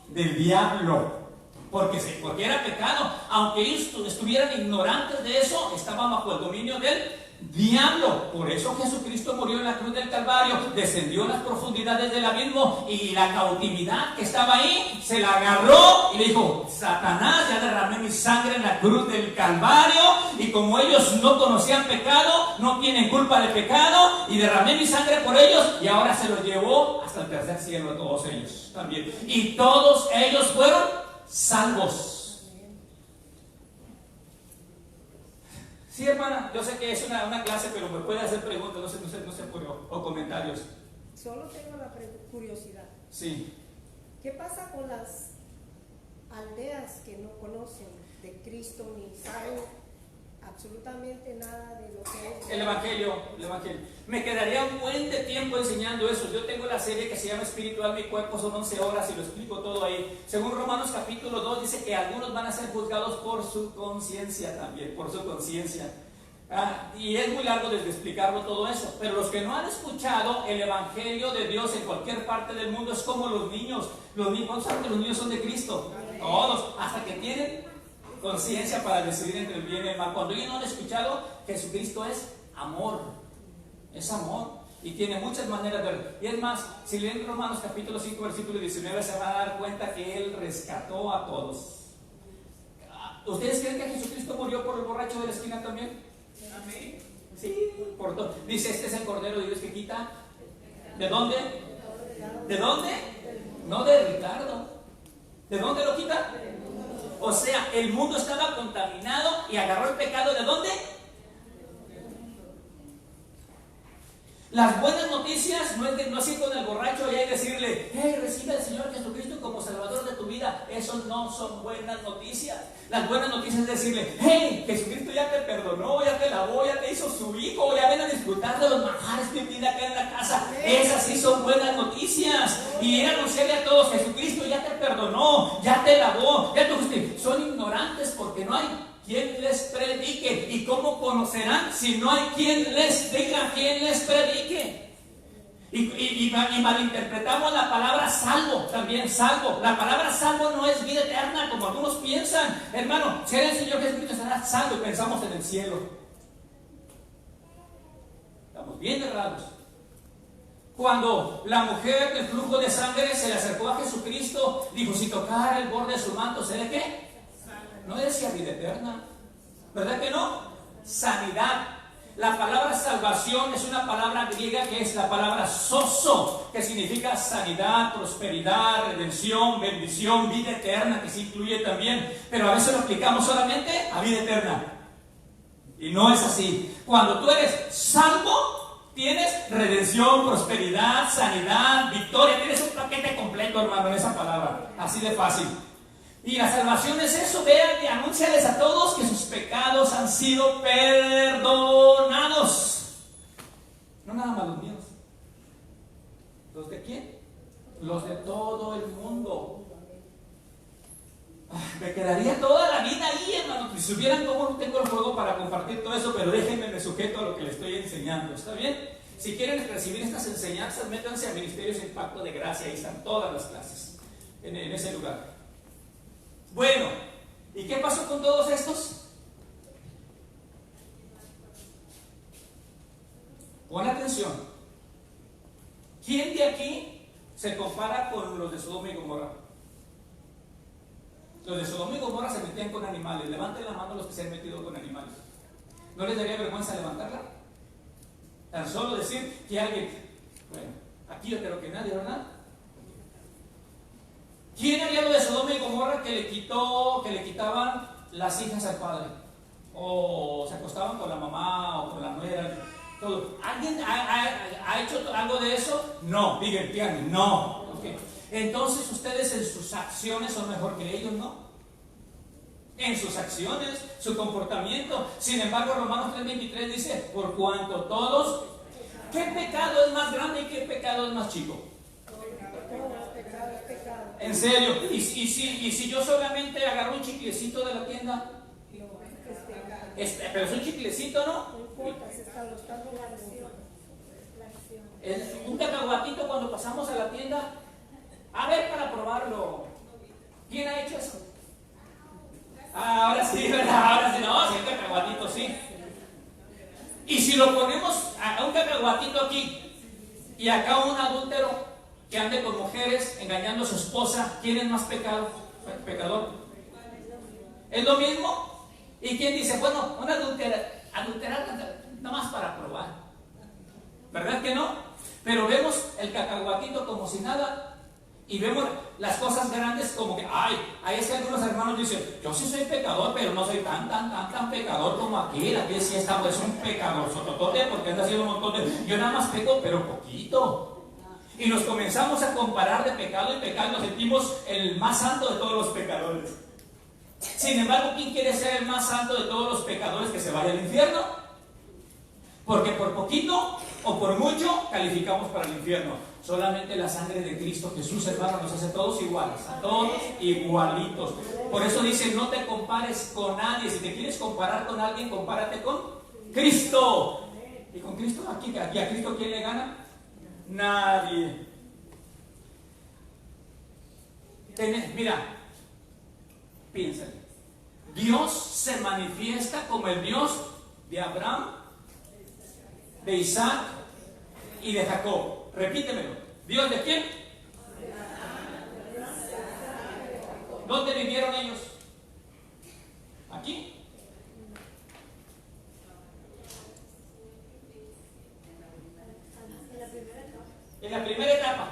del diablo. Porque era pecado. Aunque ellos estuvieran ignorantes de eso, estaban bajo el dominio del diablo. Por eso Jesucristo murió en la cruz del Calvario, descendió a las profundidades del abismo, y la cautividad que estaba ahí se la agarró y le dijo: Satanás, ya derramé mi sangre en la cruz del Calvario, y como ellos no conocían pecado, no tienen culpa de pecado, y derramé mi sangre por ellos, y ahora se los llevó hasta el tercer cielo a todos ellos también. Y todos ellos fueron salvos. Sí, hermana, yo sé que es una clase, pero me puede hacer preguntas, no sé o comentarios. Solo tengo la curiosidad. Sí. ¿Qué pasa con las aldeas que no conocen de Cristo ni saben absolutamente nada de lo que es El Evangelio. Me quedaría un buen de tiempo enseñando eso. Yo tengo la serie que se llama Espiritual Mi Cuerpo, son 11 horas y lo explico todo ahí. Según Romanos capítulo 2 dice que algunos van a ser juzgados por su conciencia también, por su conciencia. Y es muy largo desde explicarlo todo eso, pero los que no han escuchado el Evangelio de Dios en cualquier parte del mundo es como los niños. ¿Cuántos saben que los niños son de Cristo? Todos, hasta que tienen conciencia para decidir entre el bien y el mal. Cuando ellos no han escuchado, Jesucristo es amor, y tiene muchas maneras de ver. Y es más, si leen Romanos capítulo 5 versículo 19, se van a dar cuenta que Él rescató a todos. ¿Ustedes creen que Jesucristo murió por el borracho de la esquina también? Amén. Sí, por todo. Dice: este es el Cordero de Dios que quita. ¿De dónde? ¿De dónde? No de Ricardo. ¿De dónde lo quita? O sea, el mundo estaba contaminado y agarró el pecado. ¿De dónde? Las buenas noticias no es ir con el borracho allá y decirle: hey, recibe al Señor Jesucristo como Salvador de tu vida. Eso no son buenas noticias. Las buenas noticias es decirle: hey, Jesucristo ya te perdonó, ya te lavó, ya te hizo su hijo, ya ven a disfrutar de los manjares de vida acá en la casa. Esas sí son buenas noticias. Y ir a anunciarle a todos: Jesucristo ya te perdonó, ya te lavó, ya te fuiste. Son ignorantes porque no hay quien les predique. ¿Y cómo conocerán si no hay quien les diga, quien les predique? Y malinterpretamos la palabra salvo también. La palabra salvo no es vida eterna como algunos piensan. Hermano, si el Señor Jesucristo será salvo y pensamos en el cielo. Estamos bien errados. Cuando la mujer del flujo de sangre se le acercó a Jesucristo, dijo: si tocara el borde de su manto, ¿será qué? No decía vida eterna, ¿verdad que no? Sanidad. La palabra salvación es una palabra griega que es la palabra sozo, que significa sanidad, prosperidad, redención, bendición, vida eterna, que se incluye también. Pero a veces lo aplicamos solamente a vida eterna. Y no es así. Cuando tú eres salvo, tienes redención, prosperidad, sanidad, victoria. Tienes un paquete completo, hermano, en esa palabra. Así de fácil. Y la salvación es eso. Vean y anúnciales a todos que sus pecados han sido perdonados. No nada más los míos. ¿Los de quién? Los de todo el mundo. Me quedaría toda la vida ahí, hermano. Si supieran cómo no tengo el fuego para compartir todo eso, pero déjenme me sujeto a lo que les estoy enseñando. ¿Está bien? Si quieren recibir estas enseñanzas, métanse a Ministerios Impacto de Gracia. Ahí están todas las clases en ese lugar. Bueno, ¿y qué pasó con todos estos? Pon atención. ¿Quién de aquí se compara con los de Sodoma y Gomorra? Los de Sodoma y Gomorra se metían con animales. Levanten la mano los que se han metido con animales. ¿No les daría vergüenza levantarla? Tan solo decir que alguien... Bueno, aquí yo creo que nadie, ¿verdad? ¿Quién haría lo de Sodoma y Gomorra que le quitaban las hijas al padre? O se acostaban con la mamá o con la nuera. Todo. ¿Alguien ha hecho algo de eso? No, díganme, no. Okay. Entonces ustedes en sus acciones son mejor que ellos, ¿no? en sus acciones, su comportamiento. Sin embargo, Romanos 3:23 dice, por cuanto todos, ¿qué pecado es más grande y qué pecado es más chico? En serio, y si yo solamente agarro un chiclecito de la tienda, pero es un chiclecito, ¿no? Un cacahuatito cuando pasamos a la tienda, a ver para probarlo. ¿Quién ha hecho eso? Ahora sí, ¿verdad? Ahora sí, no, sí, el cacahuatito sí. Y si lo ponemos a un cacahuatito aquí y acá un adúltero que ande con mujeres engañando a su esposa, ¿quién es más pecador? ¿Es lo mismo? ¿Y quién dice, bueno, una adulterar nada más para probar? ¿Verdad que no? Pero vemos el cacahuatito como si nada. Y vemos las cosas grandes como que, ahí es que algunos hermanos dicen, yo sí soy pecador, pero no soy tan pecador como aquel. Aquel sí está, pues, un pecador sototote, porque anda haciendo un montón de... Yo nada más peco, pero poquito. Y nos comenzamos a comparar de pecado y pecado, nos sentimos el más santo de todos los pecadores. Sin embargo, ¿quién quiere ser el más santo de todos los pecadores que se vaya al infierno? Porque por poquito o por mucho calificamos para el infierno. Solamente la sangre de Cristo Jesús, hermano, nos hace todos iguales, a todos igualitos. Por eso dice, no te compares con nadie. Si te quieres comparar con alguien, compárate con Cristo. ¿Y con Cristo? ¿Y a Cristo quién le gana? Nadie. Mira, piénsale. Dios se manifiesta como el Dios de Abraham, de Isaac y de Jacob. Repítemelo. ¿Dios de quién? ¿Dónde vivieron ellos? ¿Aquí? En la primera etapa.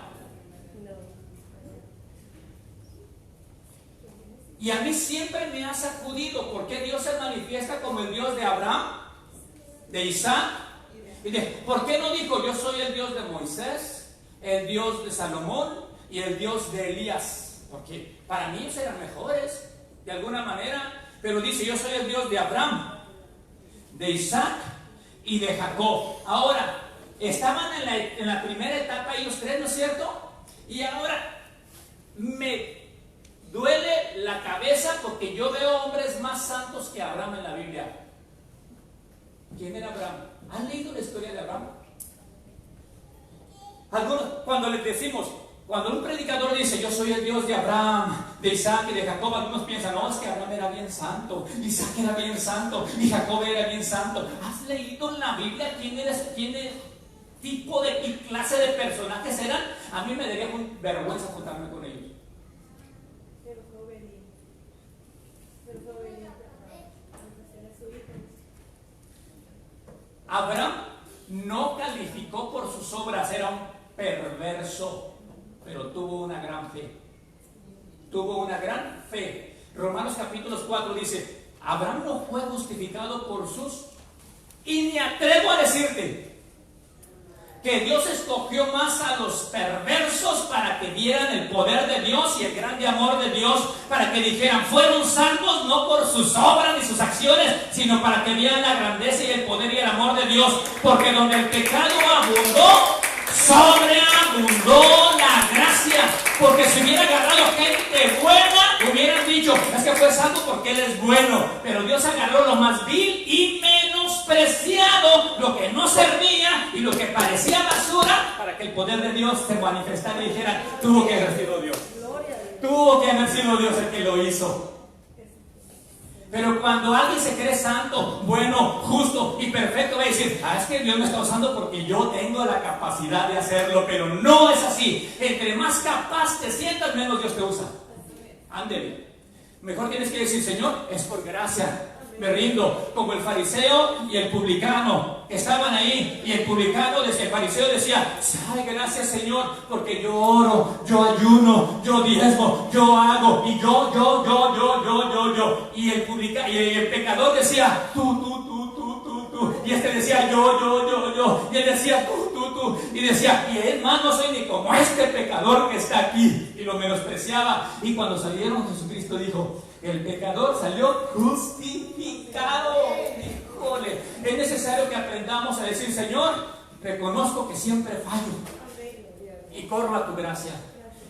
Y a mí siempre me ha sacudido porque Dios se manifiesta como el Dios de Abraham, de Isaac. ¿Por qué no dijo yo soy el Dios de Moisés, el Dios de Salomón y el Dios de Elías? Porque para mí ellos eran mejores, de alguna manera. Pero dice yo soy el Dios de Abraham, de Isaac y de Jacob. Ahora, estaban en la primera etapa ellos tres, ¿no es cierto? Y ahora me duele la cabeza porque yo veo hombres más santos que Abraham en la Biblia. ¿Quién era Abraham? ¿Han leído la historia de Abraham? Algunos, cuando les decimos, cuando un predicador dice yo soy el Dios de Abraham, de Isaac y de Jacob, algunos piensan, no, es que Abraham era bien santo, Isaac era bien santo y Jacob era bien santo. ¿Has leído en la Biblia quién tipo de qué clase de personajes eran? A mí me daría vergüenza juntarme con ellos. Pero fue obediente a su hijo. Abraham no calificó por sus obras, era un perverso, pero tuvo una gran fe. Tuvo una gran fe. Romanos capítulo 4 dice, Abraham no fue justificado por sus... Y me atrevo a decirte que Dios escogió más a los perversos para que vieran el poder de Dios y el grande amor de Dios, para que dijeran, fueron salvos no por sus obras ni sus acciones, sino para que vieran la grandeza y el poder y el amor de Dios, porque donde el pecado abundó, sobreabundó la gracia. Porque si hubiera agarrado gente buena, hubieran dicho, es que fue santo porque Él es bueno. Pero Dios agarró lo más vil y menospreciado, lo que no servía y lo que parecía basura, para que el poder de Dios se manifestara y dijera, tuvo que haber sido Dios. Tuvo que haber sido Dios el que lo hizo. Pero cuando alguien se cree santo, bueno, justo y perfecto, va a decir, es que Dios me está usando porque yo tengo la capacidad de hacerlo. Pero no es así. Entre más capaz te sientas, menos Dios te usa. Ándele. Mejor tienes que decir, Señor, es por gracia, me rindo. Como el fariseo y el publicano estaban ahí, y el fariseo decía, ay, gracias, Señor, porque yo oro, yo ayuno, yo diezmo, yo hago, y yo. Y el pecador decía, tú. Y este decía, yo. Y él decía, tú. Y decía, y él más no soy ni como este pecador que está aquí. Y lo menospreciaba. Y cuando salieron, Jesucristo dijo, El pecador salió justificado. Híjole, es necesario que aprendamos a decir: Señor, reconozco que siempre fallo y corro a tu gracia.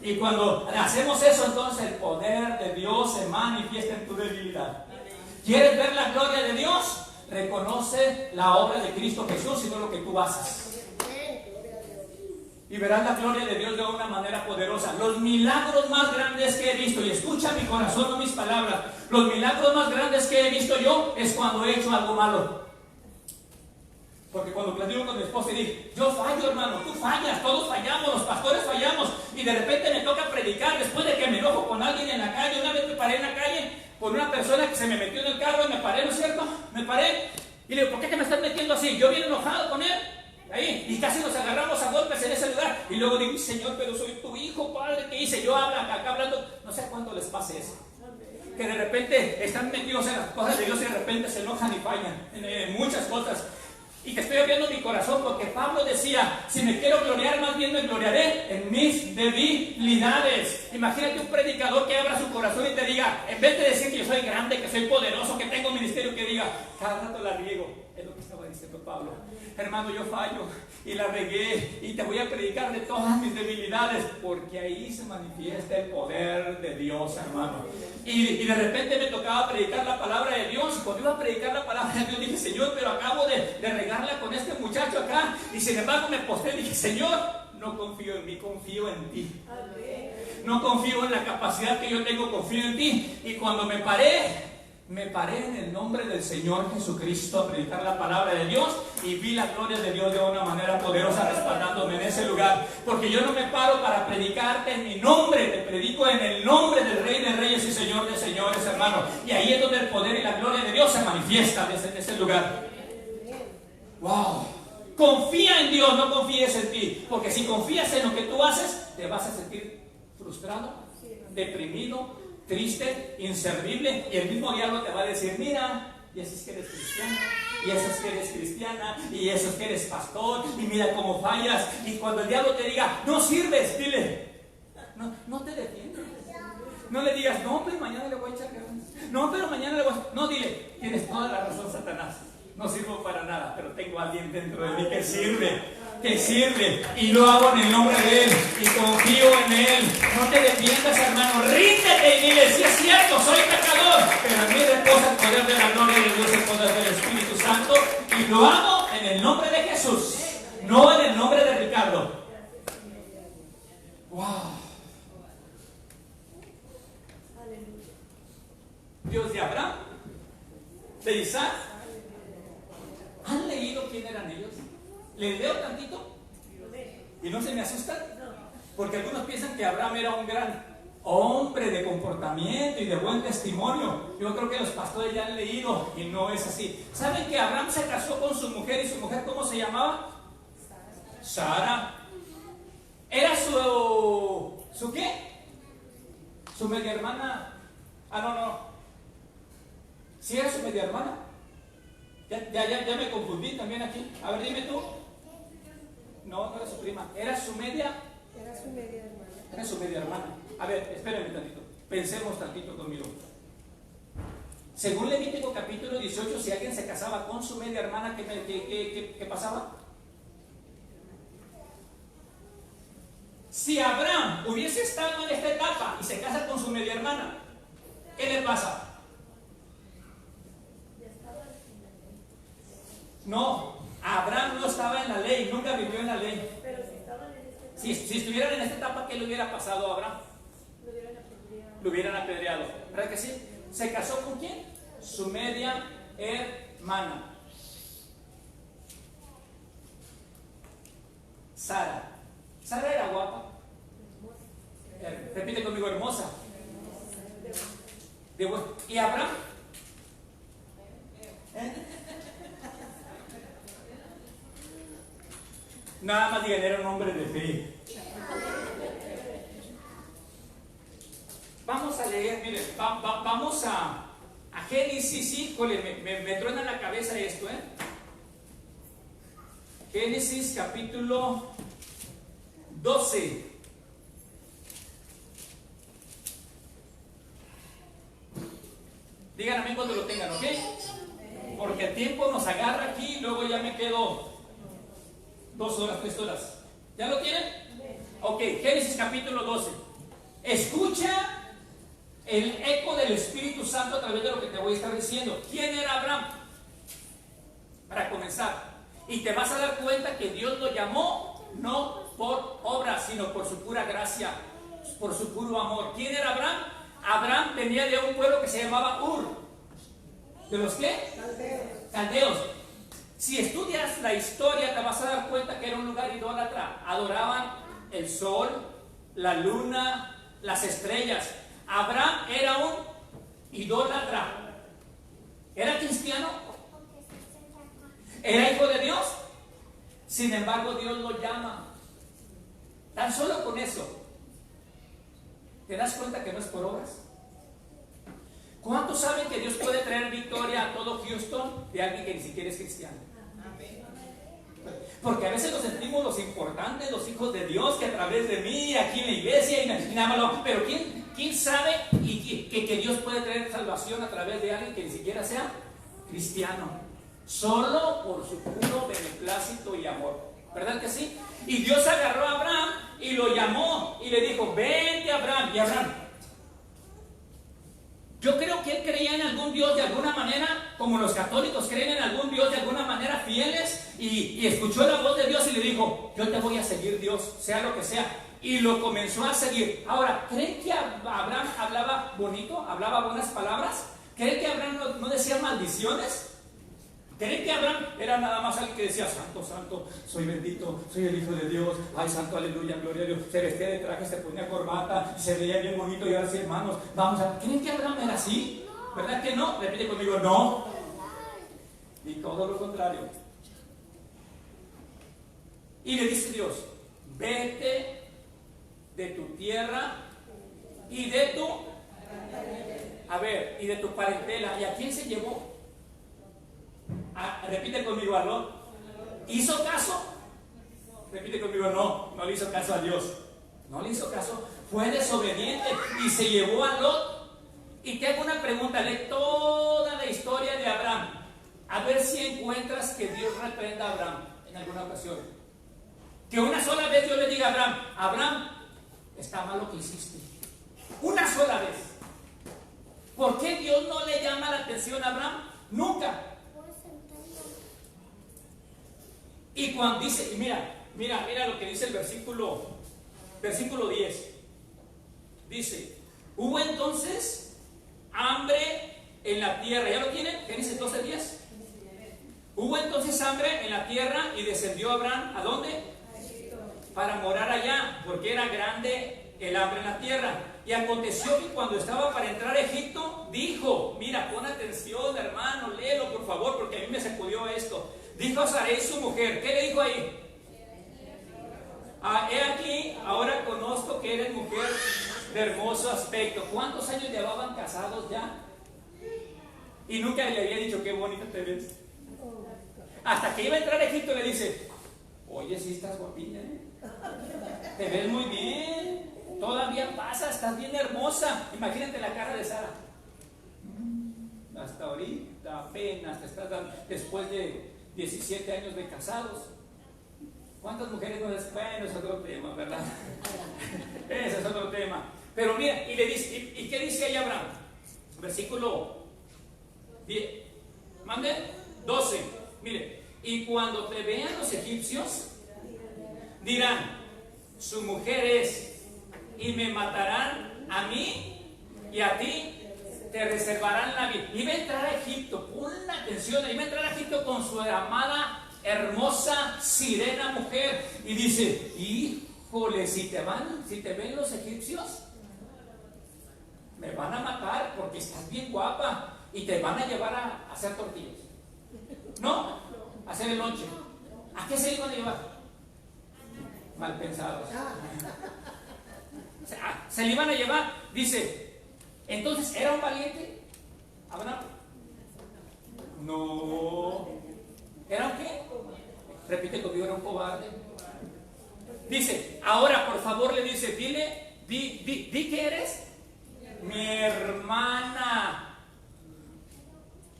Y cuando hacemos eso, entonces el poder de Dios se manifiesta en tu debilidad. ¿Quieres ver la gloria de Dios? Reconoce la obra de Cristo Jesús y no lo que tú haces. Y verás la gloria de Dios de una manera poderosa. Los milagros más grandes que he visto, y escucha mi corazón, no mis palabras, los milagros más grandes que he visto yo es cuando he hecho algo malo. Porque cuando platico con mi esposa y digo: yo fallo, hermano, tú fallas, todos fallamos, los pastores fallamos, y de repente me toca predicar después de que me enojo con alguien en la calle. Una vez me paré en la calle con una persona que se me metió en el carro y me paré, ¿no es cierto? Me paré y le digo: ¿por qué te me estás metiendo así? Yo bien enojado con él. Ahí, y casi nos agarramos a golpes en ese lugar. Y luego digo: Señor, pero soy tu hijo, Padre, ¿qué hice? Yo acá hablando, no sé cuándo les pase eso, que de repente están metidos en las cosas de Dios y de repente se enojan y fallan en muchas cosas. Y te estoy abriendo mi corazón porque Pablo decía: si me quiero gloriar, más bien me gloriaré en mis debilidades. Imagínate un predicador que abra su corazón y te diga, en vez de decir que yo soy grande, que soy poderoso, que tengo ministerio, que diga: cada rato la riego. Es lo que estaba diciendo Pablo. Hermano, yo fallo y la regué, y te voy a predicar de todas mis debilidades, porque ahí se manifiesta el poder de Dios, hermano. Y de repente me tocaba predicar la palabra de Dios, y cuando iba a predicar la palabra de Dios dije: Señor, pero acabo de regarla con este muchacho acá. Y sin embargo me postré y dije: Señor, no confío en mí, confío en ti. No confío en la capacidad que yo tengo, confío en ti. Y cuando me paré en el nombre del Señor Jesucristo a predicar la palabra de Dios, y vi la gloria de Dios de una manera poderosa respaldándome en ese lugar. Porque yo no me paro para predicarte en mi nombre, te predico en el nombre del Rey de Reyes y Señor de Señores, hermano. Y ahí es donde el poder y la gloria de Dios se manifiesta desde ese lugar. ¡Wow! Confía en Dios, no confíes en ti. Porque si confías en lo que tú haces, te vas a sentir frustrado, deprimido, triste, inservible, y el mismo diablo te va a decir: mira, y eso es que eres cristiano, y eso es que eres cristiana, y eso es que eres pastor, y mira cómo fallas. Y cuando el diablo te diga: no sirves, dile: no te defiendas. No le digas: no, pues mañana le voy a echar ganas. No, pero mañana le voy a... No, dile: tienes toda la razón, Satanás. No sirvo para nada, pero tengo a alguien dentro de mí que sirve, y lo hago en el nombre de Él, y confío en Él. No te defiendas, hermano, ríndete y dile: sí es cierto, soy pecador, pero en mí reposa el poder de la gloria de Dios, el poder del Espíritu Santo, y lo hago en el nombre de Jesús, no en el nombre de Ricardo. ¡Wow! Dios de Abraham, de Isaac. ¿Han leído quién eran ellos? ¿Les leo tantito? ¿Y no se me asustan? Porque algunos piensan que Abraham era un gran hombre de comportamiento y de buen testimonio. Yo creo que los pastores ya han leído y no es así. ¿Saben que Abraham se casó con su mujer, y su mujer cómo se llamaba? Sara. ¿Era su qué? Su media hermana. No. ¿Sí era su media hermana? Ya me confundí también aquí. A ver, dime tú. No era su prima. ¿Era su media? Era su media hermana. Era su media hermana. A ver, espérenme tantito. Pensemos tantito conmigo. Según Levítico capítulo 18, si alguien se casaba con su media hermana, ¿qué pasaba? Si Abraham hubiese estado en esta etapa y se casa con su media hermana, ¿qué le pasa? No, Abraham no estaba en la ley, nunca vivió en la ley. Pero si estaban en esta etapa, Si estuvieran en esta etapa, ¿qué le hubiera pasado a Abraham? Lo hubieran apedreado. ¿Verdad que sí? ¿Se casó con quién? Su media hermana, Sara. Sara era guapa. Repite conmigo: hermosa. ¿Y Abraham? Nada más digan: era un hombre de fe. Vamos a leer, miren, vamos a Génesis. Híjole, me truena la cabeza esto, Génesis capítulo 12. Digan amén cuando lo tengan, ¿ok? Porque el tiempo nos agarra aquí y luego ya me quedo 2 horas, 3 horas. ¿Ya lo tienen? Ok, Génesis capítulo 12. Escucha el eco del Espíritu Santo a través de lo que te voy a estar diciendo. ¿Quién era Abraham? Para comenzar. Y te vas a dar cuenta que Dios lo llamó no por obra, sino por su pura gracia, por su puro amor. ¿Quién era Abraham? Abraham venía de un pueblo que se llamaba Ur. ¿De los qué? Caldeos. Si estudias la historia te vas a dar cuenta que era un lugar idólatra. Adoraban el sol, la luna, las estrellas. Abraham era un idólatra. ¿Era cristiano? ¿Era hijo de Dios? Sin embargo, Dios lo llama. Tan solo con eso, ¿te das cuenta que no es por obras? ¿Cuántos saben que Dios puede traer victoria a todo Houston de alguien que ni siquiera es cristiano? Porque a veces nos sentimos los importantes, los hijos de Dios, que a través de mí, aquí en la iglesia, y nada más. Pero ¿quién sabe que Dios puede traer salvación a través de alguien que ni siquiera sea cristiano? Solo por su puro beneplácito y amor. ¿Verdad que sí? Y Dios agarró a Abraham y lo llamó y le dijo: vente, Abraham. Y Abraham, yo creo que él creía en algún Dios de alguna manera, como los católicos creen en algún Dios de alguna manera fieles, y escuchó la voz de Dios y le dijo: yo te voy a seguir, Dios, sea lo que sea. Y lo comenzó a seguir. Ahora, ¿creen que Abraham hablaba bonito? ¿Hablaba buenas palabras? ¿Creen que Abraham no decía maldiciones? ¿Creen que Abraham era nada más alguien que decía: santo, santo, soy bendito, soy el hijo de Dios, ay, santo, aleluya, gloria a Dios? Se vestía de traje, se ponía corbata, y se veía bien bonito, y ahora sí, hermanos, vamos a... ¿Creen que Abraham era así? ¿Verdad que no? Repite conmigo: no. Y todo lo contrario. Y le dice Dios: vete de tu tierra y de tu... A ver, y de tu parentela. ¿Y a quién se llevó? Repite conmigo: ¿a Lot? ¿Hizo caso? Repite conmigo: no le hizo caso a Dios. No le hizo caso. Fue desobediente y se llevó a Lot. Y te hago una pregunta: lee toda la historia de Abraham, a ver si encuentras que Dios reprenda a Abraham en alguna ocasión. Que una sola vez Dios le diga a Abraham: Abraham, está mal lo que hiciste. Una sola vez. ¿Por qué Dios no le llama la atención a Abraham? Nunca. Y cuando dice, y mira lo que dice el versículo 10. Dice: hubo entonces hambre en la tierra. ¿Ya lo tienen? Génesis 12:10. Hubo entonces hambre en la tierra y descendió Abraham, ¿a dónde? Para morar allá, porque era grande el hambre en la tierra. Y aconteció que cuando estaba para entrar a Egipto, dijo, mira, pon atención, hermano, léelo por favor, porque a mí me sacudió esto. Dijo a Sarai su mujer, ¿qué le dijo ahí? He aquí, ahora conozco que eres mujer de hermoso aspecto. ¿Cuántos años llevaban casados ya? Y nunca le había dicho: qué bonita te ves. Hasta que iba a entrar a Egipto le dice: oye, sí estás guapilla, ¿eh? Te ves muy bien. Todavía pasa, estás bien hermosa. Imagínate la cara de Sara. Hasta ahorita apenas te estás dando, después de 17 años de casados. ¿Cuántas mujeres no les... Bueno, es otro tema, ¿verdad? Ese es otro tema. Pero mira, y le dice, ¿y qué dice ahí Abraham? Versículo 10. ¿Mande? 12. Mire, y cuando te vean los egipcios, dirán: su mujer es, y me matarán a mí y a ti, te reservarán la vida. Iba a entrar a Egipto, pon atención, iba a entrar a Egipto con su amada, hermosa, sirena mujer, y dice: híjole, si te ven los egipcios, me van a matar porque estás bien guapa y te van a llevar a hacer tortillas. No, a hacer el lonche. ¿A qué se iban a llevar? Mal pensados. Se le iban a llevar, dice. Entonces, ¿era un valiente Abraham? No. ¿Era un qué? Repite conmigo: era un cobarde. Dice, ahora por favor le dice, di que eres mi hermana.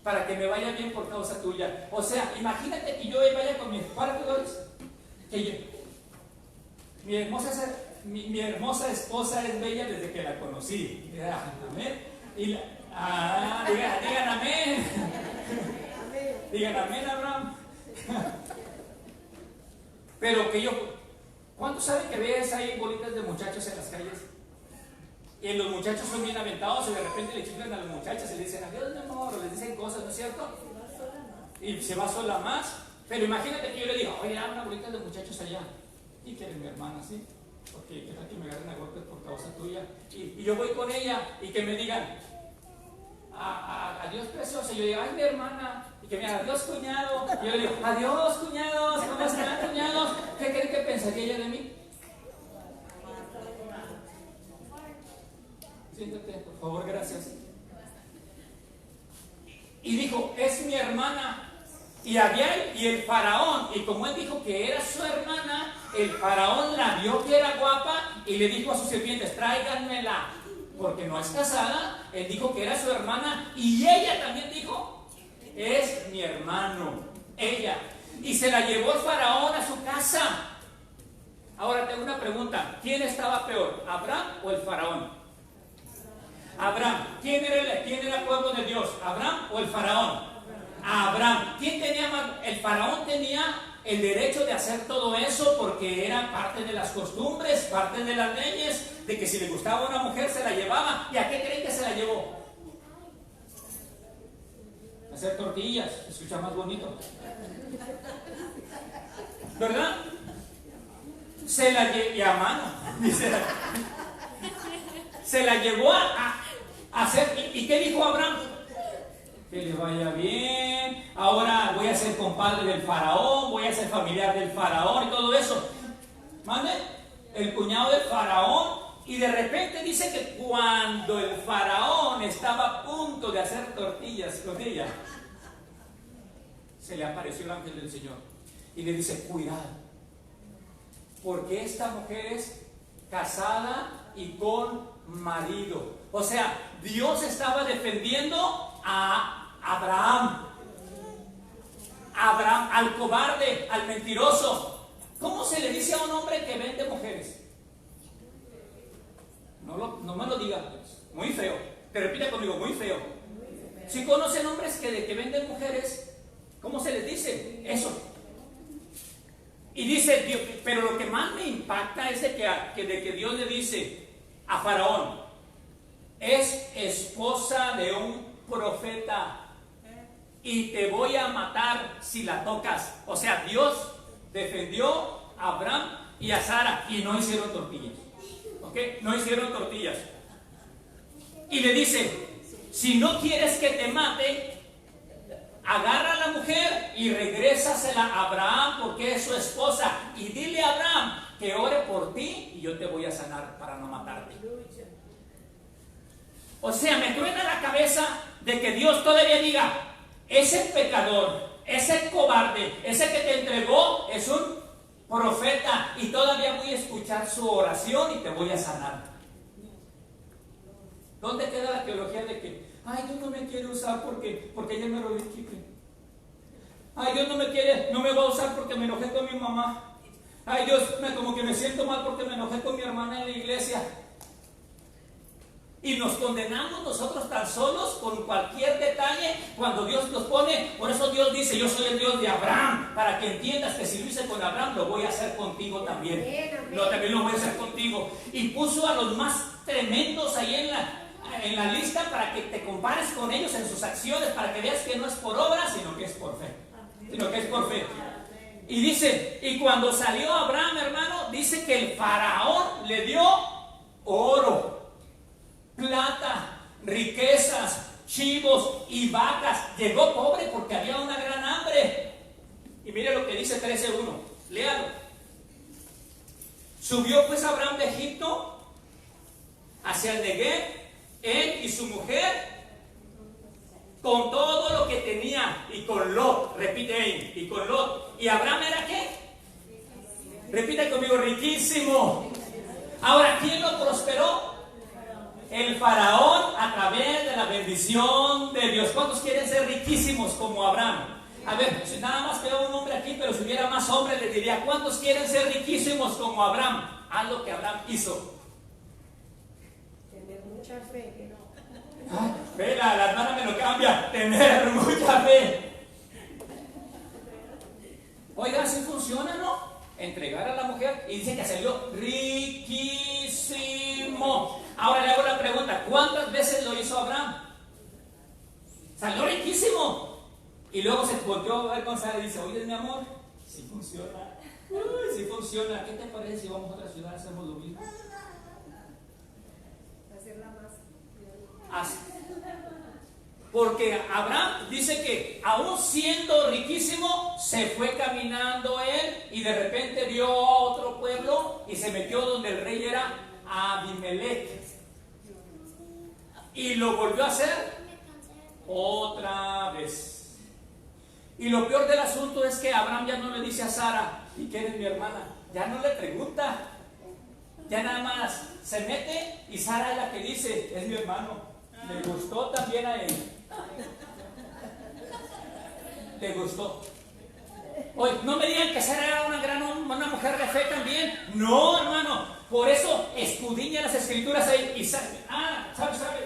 para que me vaya bien por causa tuya. O sea, imagínate que yo vaya con mis cuartos, que yo, mi hermosa esposa es bella desde que la conocí. Amén. Digan amén. Digan amén, Abraham. Pero que yo, ¿cuántos saben que ves ahí bolitas de muchachos en las calles? Y los muchachos son bien aventados y de repente le chiflan a las muchachas y le dicen adiós, mi amor, o les dicen cosas, ¿no es cierto? Y se va sola más. Pero imagínate que yo le digo, oye, hay una bolita de muchachos allá. ¿Y quieren mi hermana, sí? Porque qué tal que me agarren a golpes por causa tuya. Y yo voy con ella y que me digan, adiós preciosa. Y yo digo, ay, mi hermana. Y que me digan, adiós cuñado. Y yo le digo, adiós cuñados, ¿cómo están cuñados? ¿Qué creen que pensaría ella de mí? Siéntate, por favor, gracias. Y dijo, es mi hermana. Y el faraón, y como él dijo que era su hermana, el faraón la vio que era guapa y le dijo a sus sirvientes, tráiganmela, porque no es casada. Él dijo que era su hermana y ella también dijo, es mi hermano, ella. Y se la llevó el faraón a su casa. Ahora tengo una pregunta, ¿quién estaba peor, Abraham o el faraón? Abraham. ¿Quién era el pueblo de Dios? ¿Abraham o el faraón? Abraham. ¿Quién tenía más? El faraón tenía el derecho de hacer todo eso porque era parte de las costumbres, parte de las leyes, de que si le gustaba a una mujer se la llevaba. ¿Y a qué creen que se la llevó? A hacer tortillas, se escucha más bonito, ¿verdad? Se la llevó a mano, se la llevó a hacer. ¿Y qué dijo Abraham? Que le vaya bien, ahora voy a ser compadre del faraón, voy a ser familiar del faraón y todo eso. ¿Mande? El cuñado del faraón. Y de repente dice que cuando el faraón estaba a punto de hacer tortillas con ella, se le apareció el ángel del Señor y le dice, cuidado, porque esta mujer es casada y con marido. O sea, Dios estaba defendiendo a Abraham, al cobarde, al mentiroso. ¿Cómo se le dice a un hombre que vende mujeres? No me lo digan, muy feo. Te repite conmigo, muy feo. Si conocen hombres que venden mujeres, ¿cómo se les dice? Eso. Y dice Dios, pero lo que más me impacta es de que Dios le dice a Faraón, es esposa de un profeta y te voy a matar si la tocas. O sea, Dios defendió a Abraham y a Sara y no hicieron tortillas. ¿Ok? No hicieron tortillas. Y le dice, si no quieres que te mate, agarra a la mujer y regrésasela a Abraham porque es su esposa. Y dile a Abraham que ore por ti y yo te voy a sanar para no matarte. O sea, me truena la cabeza de que Dios todavía diga, ese pecador, ese cobarde, ese que te entregó es un profeta y todavía voy a escuchar su oración y te voy a sanar. ¿Dónde queda la teología de que, ay, Dios no me quiere usar porque ya me robé el chicle? Ay, Dios no me va a usar porque me enojé con mi mamá. Ay, Dios, como que me siento mal porque me enojé con mi hermana en la iglesia. Y nos condenamos nosotros tan solos con cualquier detalle cuando Dios nos pone. Por eso Dios dice, yo soy el Dios de Abraham, para que entiendas que si lo hice con Abraham, lo voy a hacer contigo también. También lo voy a hacer contigo. Y puso a los más tremendos ahí en la lista para que te compares con ellos en sus acciones, para que veas que no es por obra, sino que es por fe. Y dice, y cuando salió Abraham, hermano, dice que el faraón le dio oro, plata, riquezas, chivos y vacas. Llegó pobre porque había una gran hambre. Y mire lo que dice 13:1, léalo. Subió pues Abraham de Egipto hacia el Negev, él y su mujer, con todo lo que tenía, y con Lot, repite ahí, y con Lot. ¿Y Abraham era qué? Repite conmigo, riquísimo. Ahora, ¿quién lo prosperó? El faraón a través través de la bendición de Dios. ¿Cuántos quieren ser riquísimos como Abraham? A ver, si nada más veo un hombre aquí, pero si hubiera más hombres les diría, ¿cuántos quieren ser riquísimos como Abraham? Haz lo que Abraham hizo. Tener mucha fe. Ay, vela, la hermana me lo cambia. Tener mucha fe. Oiga, así funciona, ¿no? Entregar a la mujer y dice que salió riquísimo. Ahora le hago la pregunta, ¿cuántas veces lo hizo Abraham? Salió riquísimo. Y luego se volvió a ver con Sara y dice, oye, mi amor, sí funciona. Uy, sí funciona. ¿Qué te parece si vamos a otra ciudad y hacemos lo mismo? Hacerla más. Así. Porque Abraham dice que aún siendo riquísimo, se fue caminando él y de repente vio a otro pueblo y se metió donde el rey era Abimelech. Y lo volvió a hacer otra vez. Y lo peor del asunto es que Abraham ya no le dice a Sara, ¿y quién es mi hermana? Ya no le pregunta. Ya nada más se mete y Sara es la que dice, es mi hermano. Le gustó también a él. Le gustó. Oye, no me digan que Sara era una mujer de fe también. No, hermano. Por eso escudriña las escrituras ahí. Y sabe,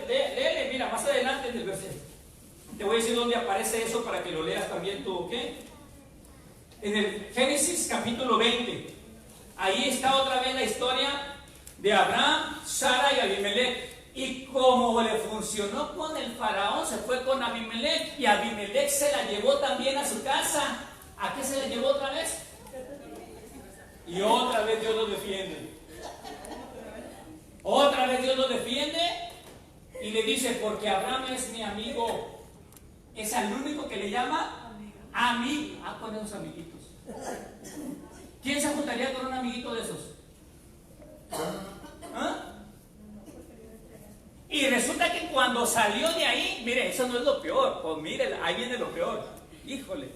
lee, mira, más adelante en el versículo. Te voy a decir dónde aparece eso para que lo leas también tú, ¿ok? En el Génesis capítulo 20. Ahí está otra vez la historia de Abraham, Sara y Abimelech. Y como le funcionó con el faraón, se fue con Abimelech. Y Abimelech se la llevó también a su casa. ¿A qué se la llevó otra vez? Y otra vez Dios lo defiende. Otra vez Dios lo defiende. Y le dice, porque Abraham es mi amigo. Es al único que le llama amigo. Ah, con esos amiguitos. ¿Quién se juntaría con un amiguito de esos? ¿Ah? Y resulta que cuando salió de ahí, mire, eso no es lo peor. Pues mire, ahí viene lo peor. Híjole.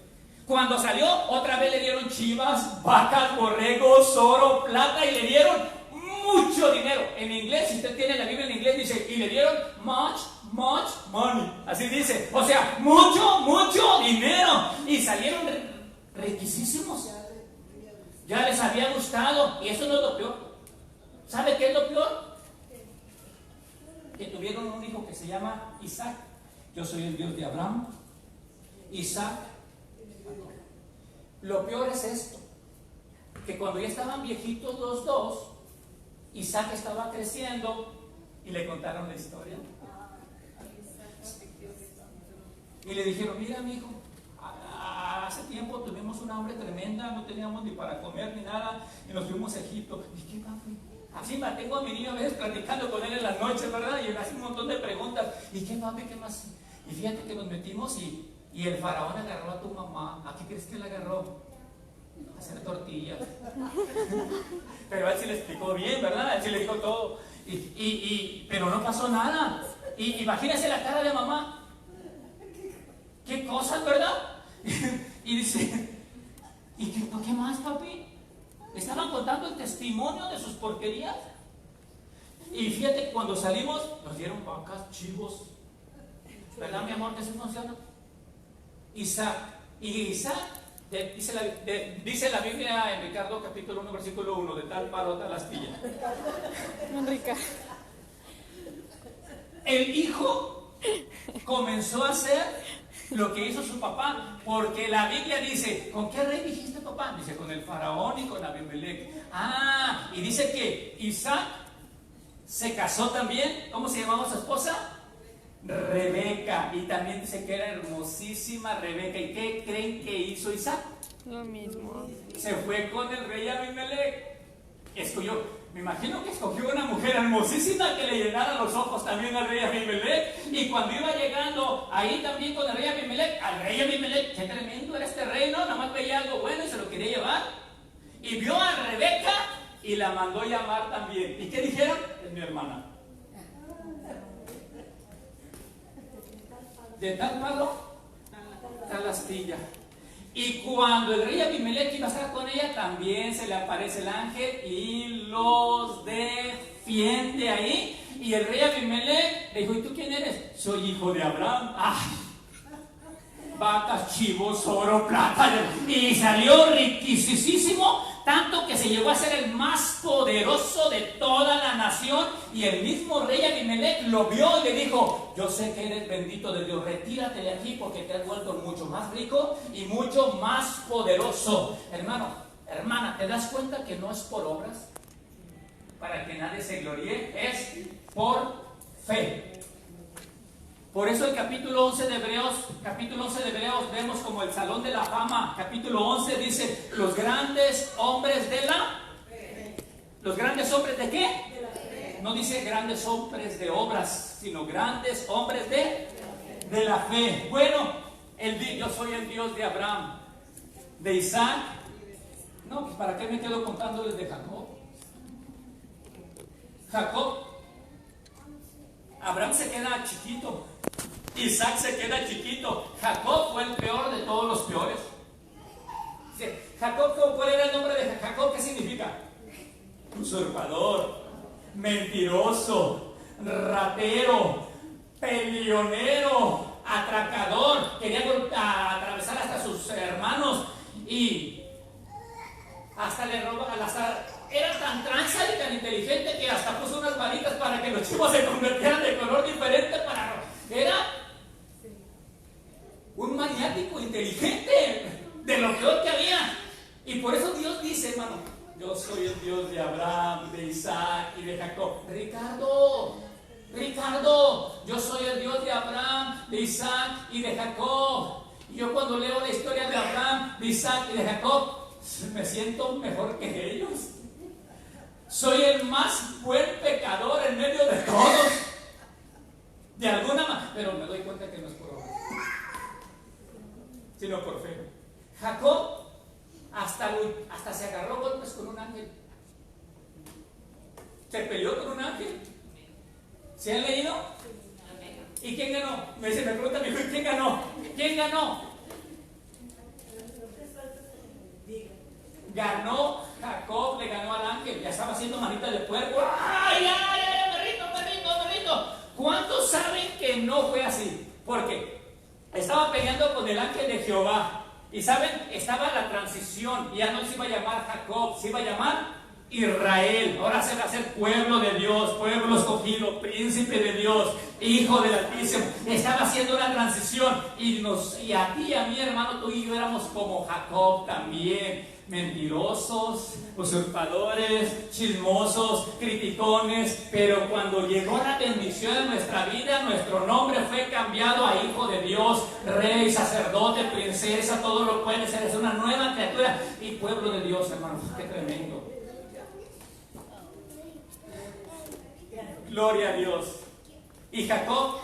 Cuando salió, otra vez le dieron chivas, vacas, borregos, oro, plata y le dieron mucho dinero. En inglés, si usted tiene la Biblia en inglés, dice, y le dieron much money. Así dice. O sea, mucho dinero. Y salieron riquísimos. Ya les había gustado. Y eso no es lo peor. ¿Sabe qué es lo peor? Que tuvieron un hijo que se llama Isaac. Yo soy el Dios de Abraham, Isaac. Lo peor es esto, que cuando ya estaban viejitos los dos, Isaac estaba creciendo y le contaron la historia. Y le dijeron, mira mi hijo, hace tiempo tuvimos una hambre tremenda, no teníamos ni para comer ni nada, y nos fuimos a Egipto. ¿Y qué papi? Así mantengo a mi niño a veces platicando con él en las noches, ¿verdad? Y él hace un montón de preguntas. ¿Y qué papi? ¿Qué más? Y fíjate que nos metimos y el faraón agarró a tu mamá. ¿A qué crees que le agarró? A hacer tortillas. Pero a él sí le explicó bien, ¿verdad? A él sí le dijo todo. Pero no pasó nada. Y imagínense la cara de mamá. ¿Qué cosas, verdad? Y dice, ¿y qué más, papi? Estaban contando el testimonio de sus porquerías. Y fíjate que cuando salimos, nos dieron vacas, chivos. ¿Verdad, mi amor, que eso funciona? Isaac. Y Isaac, dice la Biblia en Ricardo capítulo 1, versículo 1, de tal palo, tal astilla. El hijo comenzó a hacer lo que hizo su papá, porque la Biblia dice, ¿con qué rey dijiste, papá? Dice, con el faraón y con Abimelech. Ah, y dice que Isaac se casó también. ¿Cómo se llamaba su esposa? Rebeca. Y también dice que era hermosísima Rebeca. ¿Y qué creen que hizo Isaac? Lo mismo. Se fue con el rey Abimelech. Me imagino que escogió una mujer hermosísima que le llenara los ojos también al rey Abimelech. Y cuando iba llegando ahí también con el rey Abimelech, qué tremendo era este rey, ¿no? Nada más veía algo bueno y se lo quería llevar. Y vio a Rebeca y la mandó llamar también. ¿Y qué dijeron? Es mi hermana. De tal palo, tal astilla. Y cuando el rey Abimelech iba a estar con ella, también se le aparece el ángel y los defiende ahí. Y el rey Abimelech Le dijo, ¿y tú quién eres? Soy hijo de Abraham. ¡Ay! Vacas, chivos, oro, plata. Y salió riquísimo, tanto que se llegó a ser el más poderoso de toda la nación. Y el mismo rey Abimelech lo vio y le dijo, yo sé que eres bendito de Dios, retírate de aquí porque te has vuelto mucho más rico y mucho más poderoso. Hermano, hermana, ¿te das cuenta que no es por obras? Para que nadie se gloríe, es por fe. Por eso el capítulo 11 de Hebreos, vemos como el Salón de la Fama. Capítulo 11 dice, los grandes hombres de la fe. ¿Los grandes hombres de qué? De la fe. No dice grandes hombres de obras, sino grandes hombres de la fe. Bueno, yo soy el Dios de Abraham, de Isaac. No, pues ¿para qué me quedo contándoles de Jacob? Abraham se queda chiquito, Isaac se queda chiquito, Jacob fue el peor de todos los peores. Jacob, ¿cuál era el nombre de Jacob? ¿Qué significa? Usurpador, mentiroso, ratero, peleonero, atracador, quería atravesar hasta sus hermanos y hasta le robaba al azar. Era tan tranza y tan inteligente que hasta puso unas varitas para que los chivos se convirtieran de color diferente. Era un maniático inteligente, de lo peor que había. Y por eso Dios dice, hermano, yo soy el Dios de Abraham, de Isaac y de Jacob. Ricardo, yo soy el Dios de Abraham, de Isaac y de Jacob. Y yo cuando leo la historia de Abraham, de Isaac y de Jacob, me siento mejor que ellos. Soy el más buen pecador en medio de todos. De alguna manera, pero me doy cuenta que no es por obra, sino por fe. Jacob hasta se agarró golpes con un ángel. Se peleó con un ángel. ¿Se han leído? ¿Y quién ganó? Me pregunta mi hijo, ¿quién ganó? ¿Quién ganó? Ganó Jacob, le ganó al ángel. Ya estaba haciendo manita de puerco. ¡Ay, me rindo! ¿Cuántos saben que no fue así? Porque estaba peleando con el ángel de Jehová. Y saben, estaba la transición. Ya no se iba a llamar Jacob, se iba a llamar Israel. Ahora se va a ser pueblo de Dios, pueblo escogido, príncipe de Dios, hijo del Altísimo. Estaba haciendo una transición. Y a ti y a mí, hermano, tú y yo éramos como Jacob también. Mentirosos, usurpadores, chismosos, criticones. Pero cuando llegó la bendición en nuestra vida, nuestro nombre fue cambiado a hijo de Dios, rey, sacerdote, princesa, todo lo puede ser. Es una nueva criatura y pueblo de Dios, hermano. Qué tremendo. Gloria a Dios. Y Jacob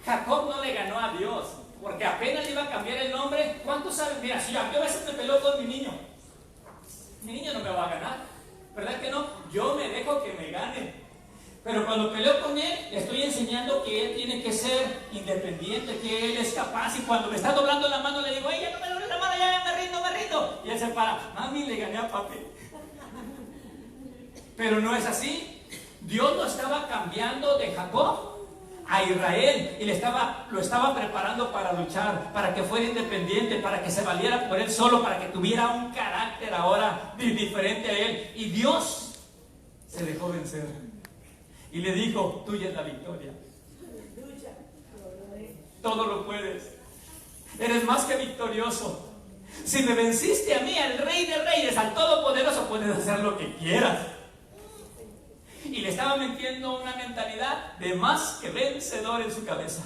no le ganó a Dios, porque apenas le iba a cambiar el nombre. ¿Cuántos saben? Mira, si yo a veces me peleo con mi niño no me va a ganar, ¿verdad que no? Yo me dejo que me gane. Pero cuando peleo con él, le estoy enseñando que él tiene que ser independiente, que él es capaz. Y cuando me está doblando la mano, le digo, ¡ay, ya no me dobles la mano, ya me rindo! Y él se para, mami, le gané a papi. Pero no es así. Dios lo estaba cambiando de Jacob a Israel y lo estaba preparando para luchar, para que fuera independiente, para que se valiera por él solo, para que tuviera un carácter ahora diferente a él. Y Dios se dejó vencer y le dijo, tuya es la victoria, todo lo puedes, eres más que victorioso. Si me venciste a mí, al Rey de Reyes, al Todopoderoso, puedes hacer lo que quieras. Y le estaba metiendo una mentalidad de más que vencedor en su cabeza.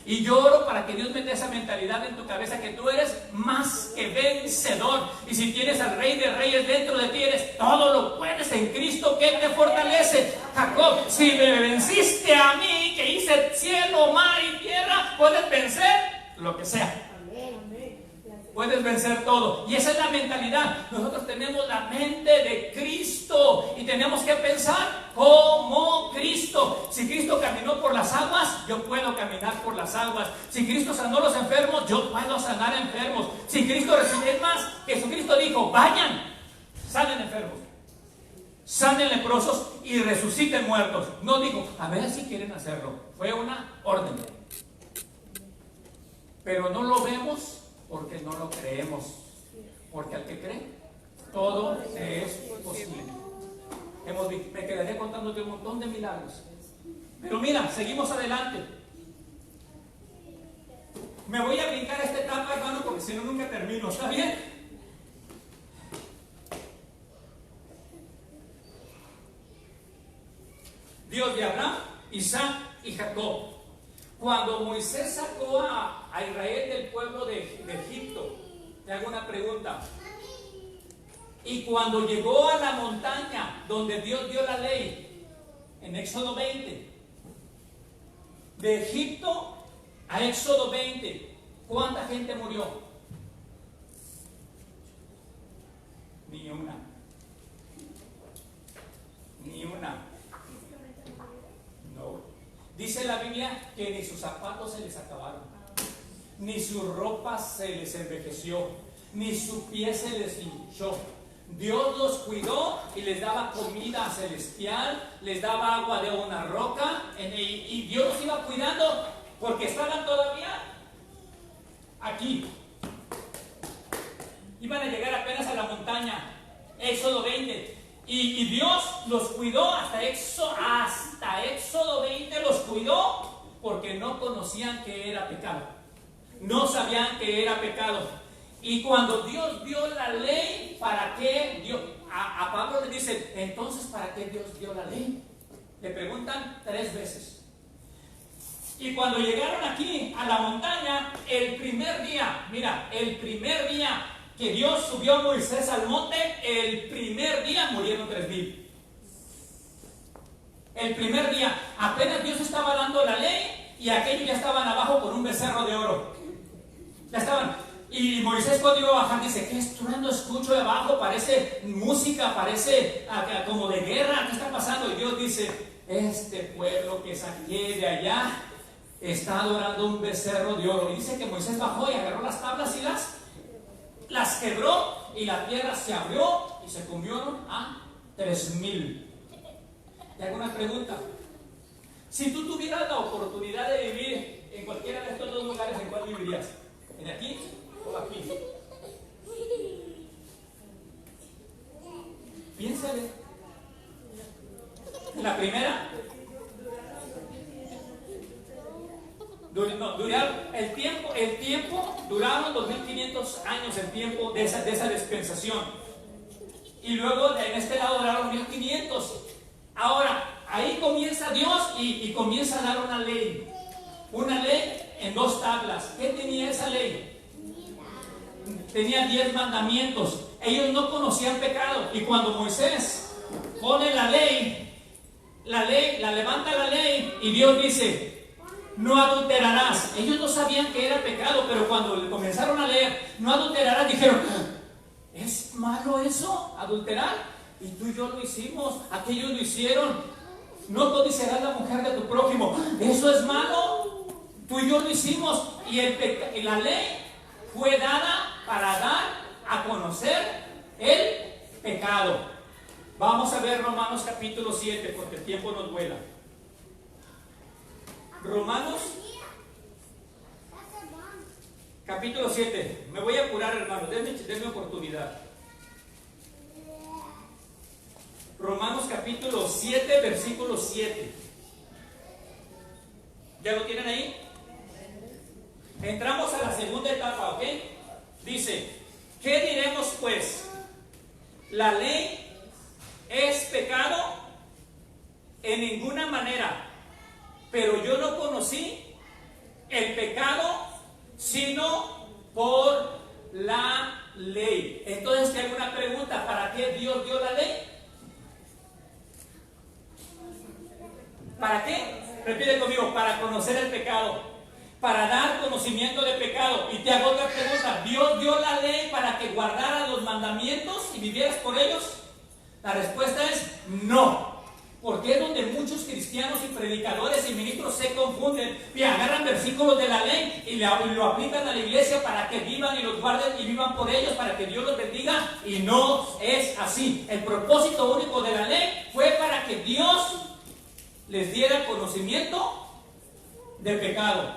Y yo oro para que Dios meta esa mentalidad en tu cabeza, que tú eres más que vencedor. Y si tienes al Rey de Reyes dentro de ti, eres todo lo puedes en Cristo que te fortalece. Jacob, si me venciste a mí, que hice cielo, mar y tierra, puedes vencer lo que sea. Puedes vencer todo. Y esa es la mentalidad. Nosotros tenemos la mente de Cristo y tenemos que pensar como Cristo. Si Cristo caminó por las aguas, yo puedo caminar por las aguas. Si Cristo sanó a los enfermos, yo puedo sanar enfermos. Si Cristo recibió más, Jesucristo dijo, vayan, sanen enfermos, sanen leprosos y resuciten muertos. No dijo, a ver si quieren hacerlo. Fue una orden. Pero no lo vemos porque no lo creemos. Porque al que cree, todo es posible. Me quedaría contándote un montón de milagros. Pero mira, seguimos adelante. Me voy a brincar a esta etapa, hermano, porque si no nunca termino. ¿Está bien? Dios de Abraham, Isaac y Jacob. Cuando Moisés sacó a Israel del pueblo de Egipto, te hago una pregunta. Y cuando llegó a la montaña donde Dios dio la ley, en Éxodo 20, de Egipto a Éxodo 20, ¿cuánta gente murió? Ni una. Ni una. No. Dice la Biblia que ni sus zapatos se les acabaron, ni su ropa se les envejeció, ni su pie se les hinchó. Dios los cuidó y les daba comida celestial, les daba agua de una roca, y Dios los iba cuidando porque estaban todavía aquí. Iban a llegar apenas a la montaña, Éxodo 20, y Dios los cuidó hasta Éxodo 20 los cuidó porque no conocían que era pecado, no sabían que era pecado. Y cuando Dios dio la ley, ¿para qué Dios? A Pablo le dice, entonces, ¿para qué Dios dio la ley? Le preguntan 3 veces. Y cuando llegaron aquí a la montaña, el primer día que Dios subió a Moisés al monte, el primer día murieron 3,000. El primer día, apenas Dios estaba dando la ley y aquellos ya estaban abajo con un becerro de oro. Ya estaban. Y Moisés cuando iba a bajar dice, ¿qué estruendo escucho de abajo? Parece música, parece como de guerra, ¿qué está pasando? Y Dios dice, este pueblo que saqué de allá está adorando un becerro de oro. Y dice que Moisés bajó y agarró las tablas y las quebró, y la tierra se abrió y se comieron a 3,000. Te hago una pregunta. Si tú tuvieras la oportunidad de vivir en cualquiera de estos 2 lugares, ¿en cuál vivirías? ¿En aquí o aquí? Piénsale. ¿En la primera? El tiempo duraron 2,500 años, el tiempo de esa dispensación. Y luego en este lado duraron 1,500. Ahora, ahí comienza Dios y comienza a dar una ley. Una ley en 2 tablas. ¿Qué tenía esa ley? Tenía 10 mandamientos. Ellos no conocían pecado. Y cuando Moisés pone la levanta la ley, y Dios dice, no adulterarás. Ellos no sabían que era pecado, pero cuando comenzaron a leer, no adulterarás, dijeron, ¿es malo eso? ¿Adulterar? Y tú y yo lo hicimos, aquellos lo hicieron. No codiciarás la mujer de tu prójimo. ¿Eso es malo? Tú y yo lo hicimos. Y la ley fue dada para dar a conocer el pecado. Vamos a ver Romanos capítulo 7, porque el tiempo nos vuela. Romanos capítulo 7. Me voy a apurar, hermanos, denme oportunidad. Romanos capítulo 7, versículo 7. ¿Ya lo tienen ahí? Entramos a la segunda etapa, ¿ok? Dice, ¿qué diremos pues? ¿La ley es pecado? En ninguna manera. Pero yo no conocí el pecado sino por la ley. Entonces te hago una pregunta, ¿para qué Dios dio la ley? ¿Para qué? Repite conmigo, para conocer el pecado, para dar conocimiento de pecado. Y te hago otra pregunta, ¿Dios dio la ley para que guardaras los mandamientos y vivieras por ellos? La respuesta es no. Porque es donde muchos cristianos y predicadores y ministros se confunden y agarran versículos de la ley y lo aplican a la iglesia para que vivan y los guarden y vivan por ellos, para que Dios los bendiga, y no es así. El propósito único de la ley fue para que Dios les diera conocimiento de pecado.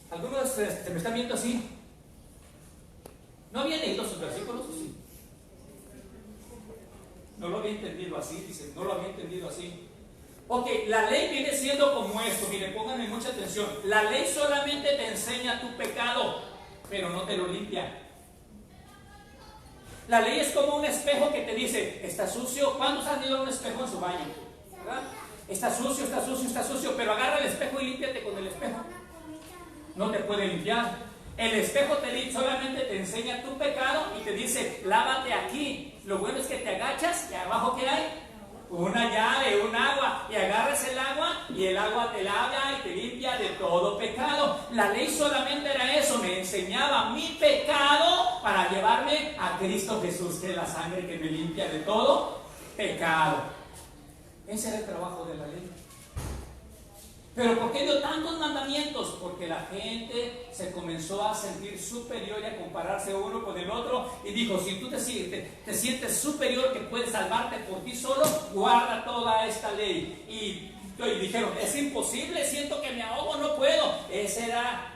Algunos se me están viendo así. ¿No había leído sus versículos? Sí. No lo había entendido así, dice, no lo había entendido así. Ok, la ley viene siendo como esto, miren, pónganme mucha atención. La ley solamente te enseña tu pecado, pero no te lo limpia. La ley es como un espejo que te dice, está sucio. ¿Cuántos han ido a un espejo en su baño? ¿Verdad? Está sucio, está sucio, está sucio, pero agarra el espejo y límpiate con el espejo. No te puede limpiar. El espejo solamente te enseña tu pecado y te dice, lávate aquí. Lo bueno es que te agachas y abajo ¿qué hay? Una llave, un agua, y agarras el agua y el agua te lava y te limpia de todo pecado. La ley solamente era eso, me enseñaba mi pecado para llevarme a Cristo Jesús, que es la sangre que me limpia de todo pecado. Ese era el trabajo de la ley. Pero ¿por qué dio tantos mandamientos? Porque la gente se comenzó a sentir superior y a compararse uno con el otro. Y dijo, si tú te sientes superior, que puedes salvarte por ti solo, guarda toda esta ley. Y dijeron, es imposible, siento que me ahogo, no puedo. Ese era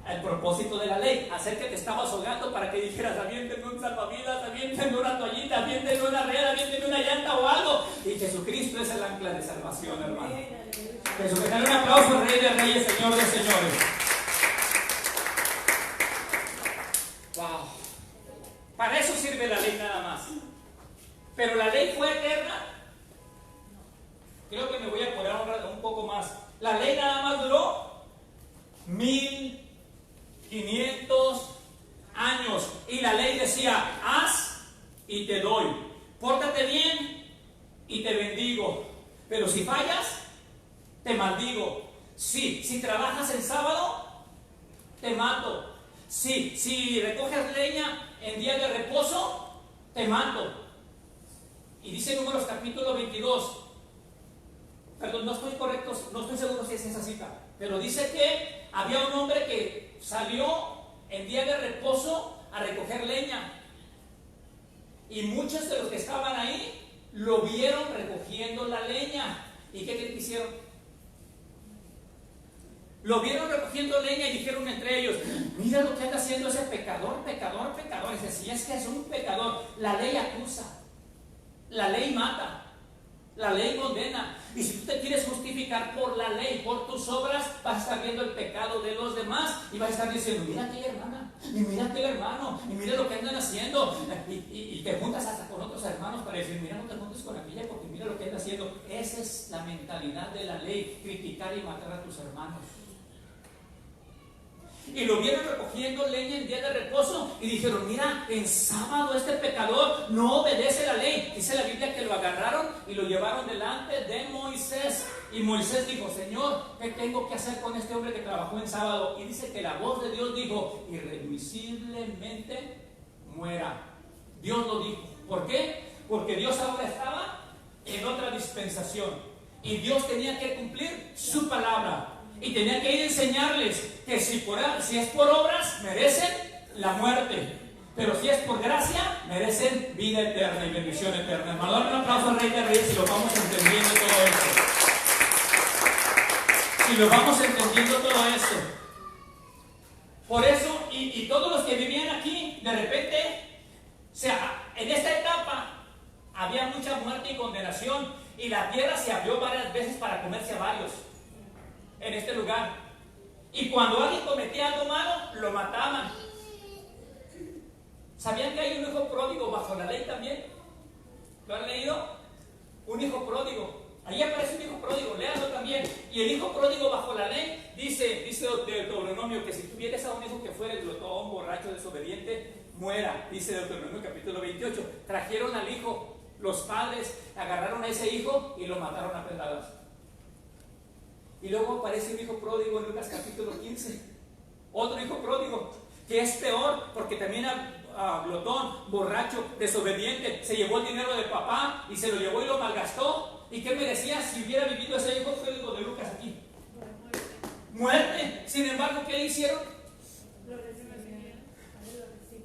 el propósito de la ley, hacer que te estabas ahogando para que dijeras, aviéntenme un salvavidas, aviéntenme una toallita, aviéntenme una red, aviéntenme una llanta o algo. Y Jesucristo es el ancla de salvación, hermano. Jesús, dale un aplauso al Rey de Reyes, Señor de Señores. Wow. Para eso sirve la ley nada más. Pero la ley fue eterna. Creo que me voy a apurar un poco más. La ley nada más duró 1500 años. Y la ley decía, haz y te doy. Pórtate bien y te bendigo. Pero si fallas, te maldigo. Si trabajas el sábado, te mato. Si recoges leña en día de reposo, te mato. Y dice Números capítulo 22. Perdón, no estoy correcto, no estoy seguro si es esa cita, pero dice que había un hombre que salió en día de reposo a recoger leña. Y muchos de los que estaban ahí lo vieron recogiendo la leña. ¿Y qué creen que hicieron? Lo vieron recogiendo leña y dijeron entre ellos, mira lo que anda haciendo ese pecador, pecador, pecador. Y dice, si es que es un pecador, la ley acusa, la ley mata, la ley condena. Y si tú te quieres justificar por la ley, por tus obras, vas a estar viendo el pecado de los demás y vas a estar diciendo, mira aquella hermana, y mira aquel hermano, y mira lo que andan haciendo. Y te juntas hasta con otros hermanos para decir, mira, no te juntes con aquella porque mira lo que anda haciendo. Esa es la mentalidad de la ley, criticar y matar a tus hermanos. Y lo vieron recogiendo leña en día de reposo y dijeron, mira, en sábado este pecador no obedece la ley. Dice la Biblia que lo agarraron y lo llevaron delante de Moisés. Y Moisés dijo, Señor, ¿qué tengo que hacer con este hombre que trabajó en sábado? Y dice que la voz de Dios dijo, irremisiblemente muera. Dios lo dijo. ¿Por qué? Porque Dios ahora estaba en otra dispensación y Dios tenía que cumplir su palabra. Y tenía que ir a enseñarles que si es por obras, merecen la muerte. Pero si es por gracia, merecen vida eterna y bendición eterna. Hermano, dame un aplauso al Rey de Reyes si lo vamos entendiendo todo esto. Si lo vamos entendiendo todo esto. Por eso, y todos los que vivían aquí, de repente, o sea, en esta etapa había mucha muerte y condenación. Y la tierra se abrió varias veces para comerse a varios. En este lugar. Y cuando alguien cometía algo malo, lo mataban. ¿Sabían que hay un hijo pródigo bajo la ley también? ¿Lo han leído? Un hijo pródigo. Ahí aparece un hijo pródigo, léanlo también. Y el hijo pródigo bajo la ley dice Deuteronomio que si tuvieras a un hijo que fuera glotón, borracho, desobediente, muera. Dice Deuteronomio capítulo 28. Trajeron al hijo, los padres agarraron a ese hijo y lo mataron a pedradas. Y luego aparece un hijo pródigo en Lucas capítulo 15. Otro hijo pródigo, que es peor, porque también glotón, borracho, desobediente, se llevó el dinero de papá y se lo llevó y lo malgastó. ¿Y qué me decía si hubiera vivido ese hijo pródigo de Lucas aquí? Muerte. Sin embargo, ¿qué le hicieron?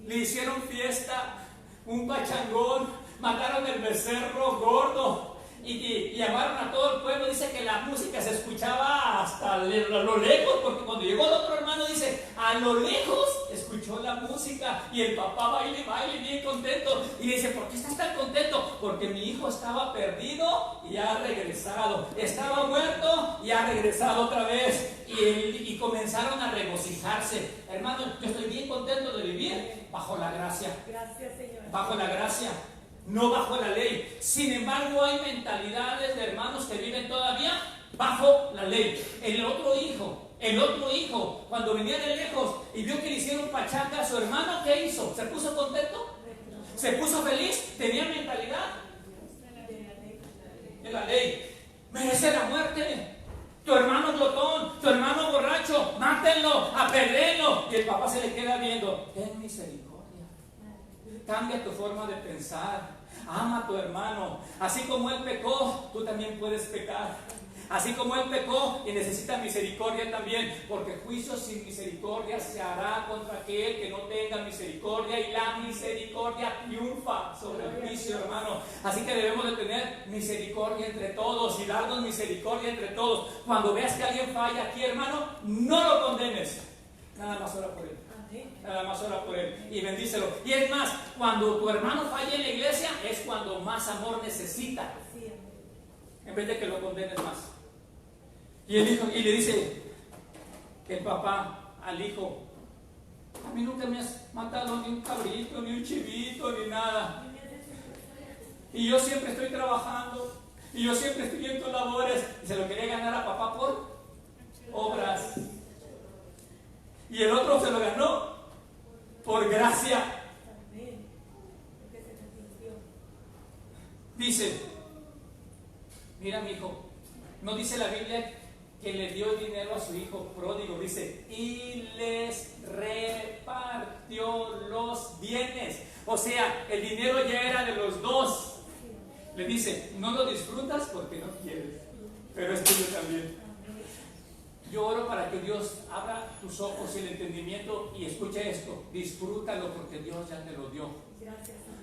Le hicieron fiesta, un pachangón, mataron el becerro gordo. Y llamaron a todo el pueblo. Dice que la música se escuchaba a lo lejos, porque cuando llegó el otro hermano dice, a lo lejos escuchó la música y el papá baile, bien contento. Y dice, ¿por qué estás tan contento? Porque mi hijo estaba perdido y ha regresado. Estaba muerto y ha regresado otra vez. Y comenzaron a regocijarse. Hermano, yo estoy bien contento de vivir bajo la gracia. Gracias, Señor. Bajo la gracia, no bajo la ley. Sin embargo, hay mentalidades de hermanos que viven todavía bajo la ley. El otro hijo, cuando venía de lejos y vio que le hicieron pachanga a su hermano, ¿qué hizo? ¿Se puso contento? ¿Se puso feliz? ¿Tenía mentalidad? De la ley. Merece la muerte. Tu hermano glotón, tu hermano borracho, mátenlo, apedréenlo. Y el papá se le queda viendo. Ten misericordia. Cambia tu forma de pensar. Ama a tu hermano. Así como él pecó, tú también puedes pecar. Así como él pecó y necesita misericordia también, porque juicio sin misericordia se hará contra aquel que no tenga misericordia, y la misericordia triunfa sobre el juicio, hermano. Así que debemos de tener misericordia entre todos y darnos misericordia entre todos. Cuando veas que alguien falla aquí, hermano, no lo condenes, nada más ora por él. Nada más ora por él y bendícelo. Y es más, cuando tu hermano falla en la iglesia, es cuando más amor necesita, en vez de que lo condenes más. Y le dice el papá al hijo, a mí nunca me has matado ni un cabrito, ni un chivito, ni nada. Y yo siempre estoy trabajando, y yo siempre estoy en tus labores. Y se lo quería ganar a papá por obras. Y el otro se lo ganó por gracia. Dice, mira mi hijo, no dice la Biblia que le dio dinero a su hijo pródigo, dice, y les repartió los bienes. O sea, el dinero ya era de los dos. Le dice, no lo disfrutas porque no quieres, pero es tuyo también. Yo oro para que Dios abra tus ojos y el entendimiento y escuche esto, disfrútalo porque Dios ya te lo dio.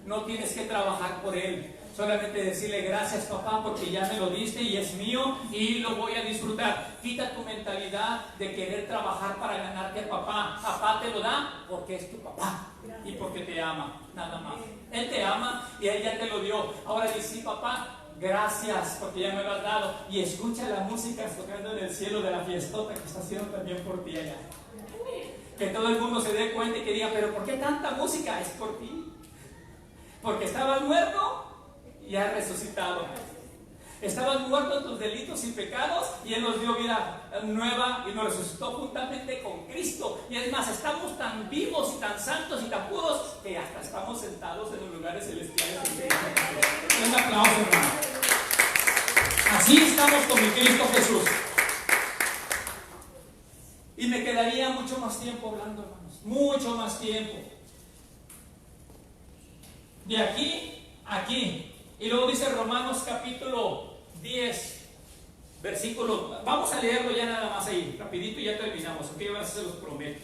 No tienes que trabajar por él. Solamente decirle gracias papá porque ya me lo diste y es mío y lo voy a disfrutar. Quita tu mentalidad de querer trabajar para ganarte a papá. Papá te lo da porque es tu papá y porque te ama, nada más. Él te ama y él ya te lo dio. Ahora dice, sí papá, gracias porque ya me lo has dado. Y escucha la música tocando en el cielo de la fiestota que está haciendo también por ti allá. Que todo el mundo se dé cuenta y que diga, pero ¿por qué tanta música? Es por ti. Porque estabas muerto y has resucitado. Estabas muerto en tus delitos y pecados y Él nos dio vida nueva y nos resucitó juntamente con Cristo. Y es más, estamos tan vivos y tan santos y tan puros que hasta estamos sentados en los lugares celestiales. Un aplauso, hermano. Así estamos con mi Cristo Jesús. Y me quedaría mucho más tiempo hablando, hermanos. Mucho más tiempo. De aquí a aquí. Y luego dice Romanos capítulo 10, versículo. Vamos a leerlo ya nada más ahí, rapidito y ya terminamos. Ok, ahora se los prometo.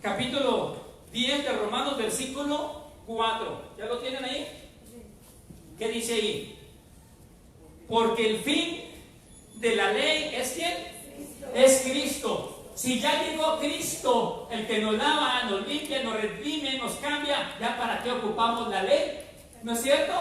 Capítulo 10 de Romanos, versículo 4. ¿Ya lo tienen ahí? ¿Qué dice ahí? Porque el fin de la ley es ¿quién? Es Cristo. Si ya llegó Cristo, el que nos lava, nos limpia, nos redime, nos cambia, ¿ya para qué ocupamos la ley? ¿No es cierto?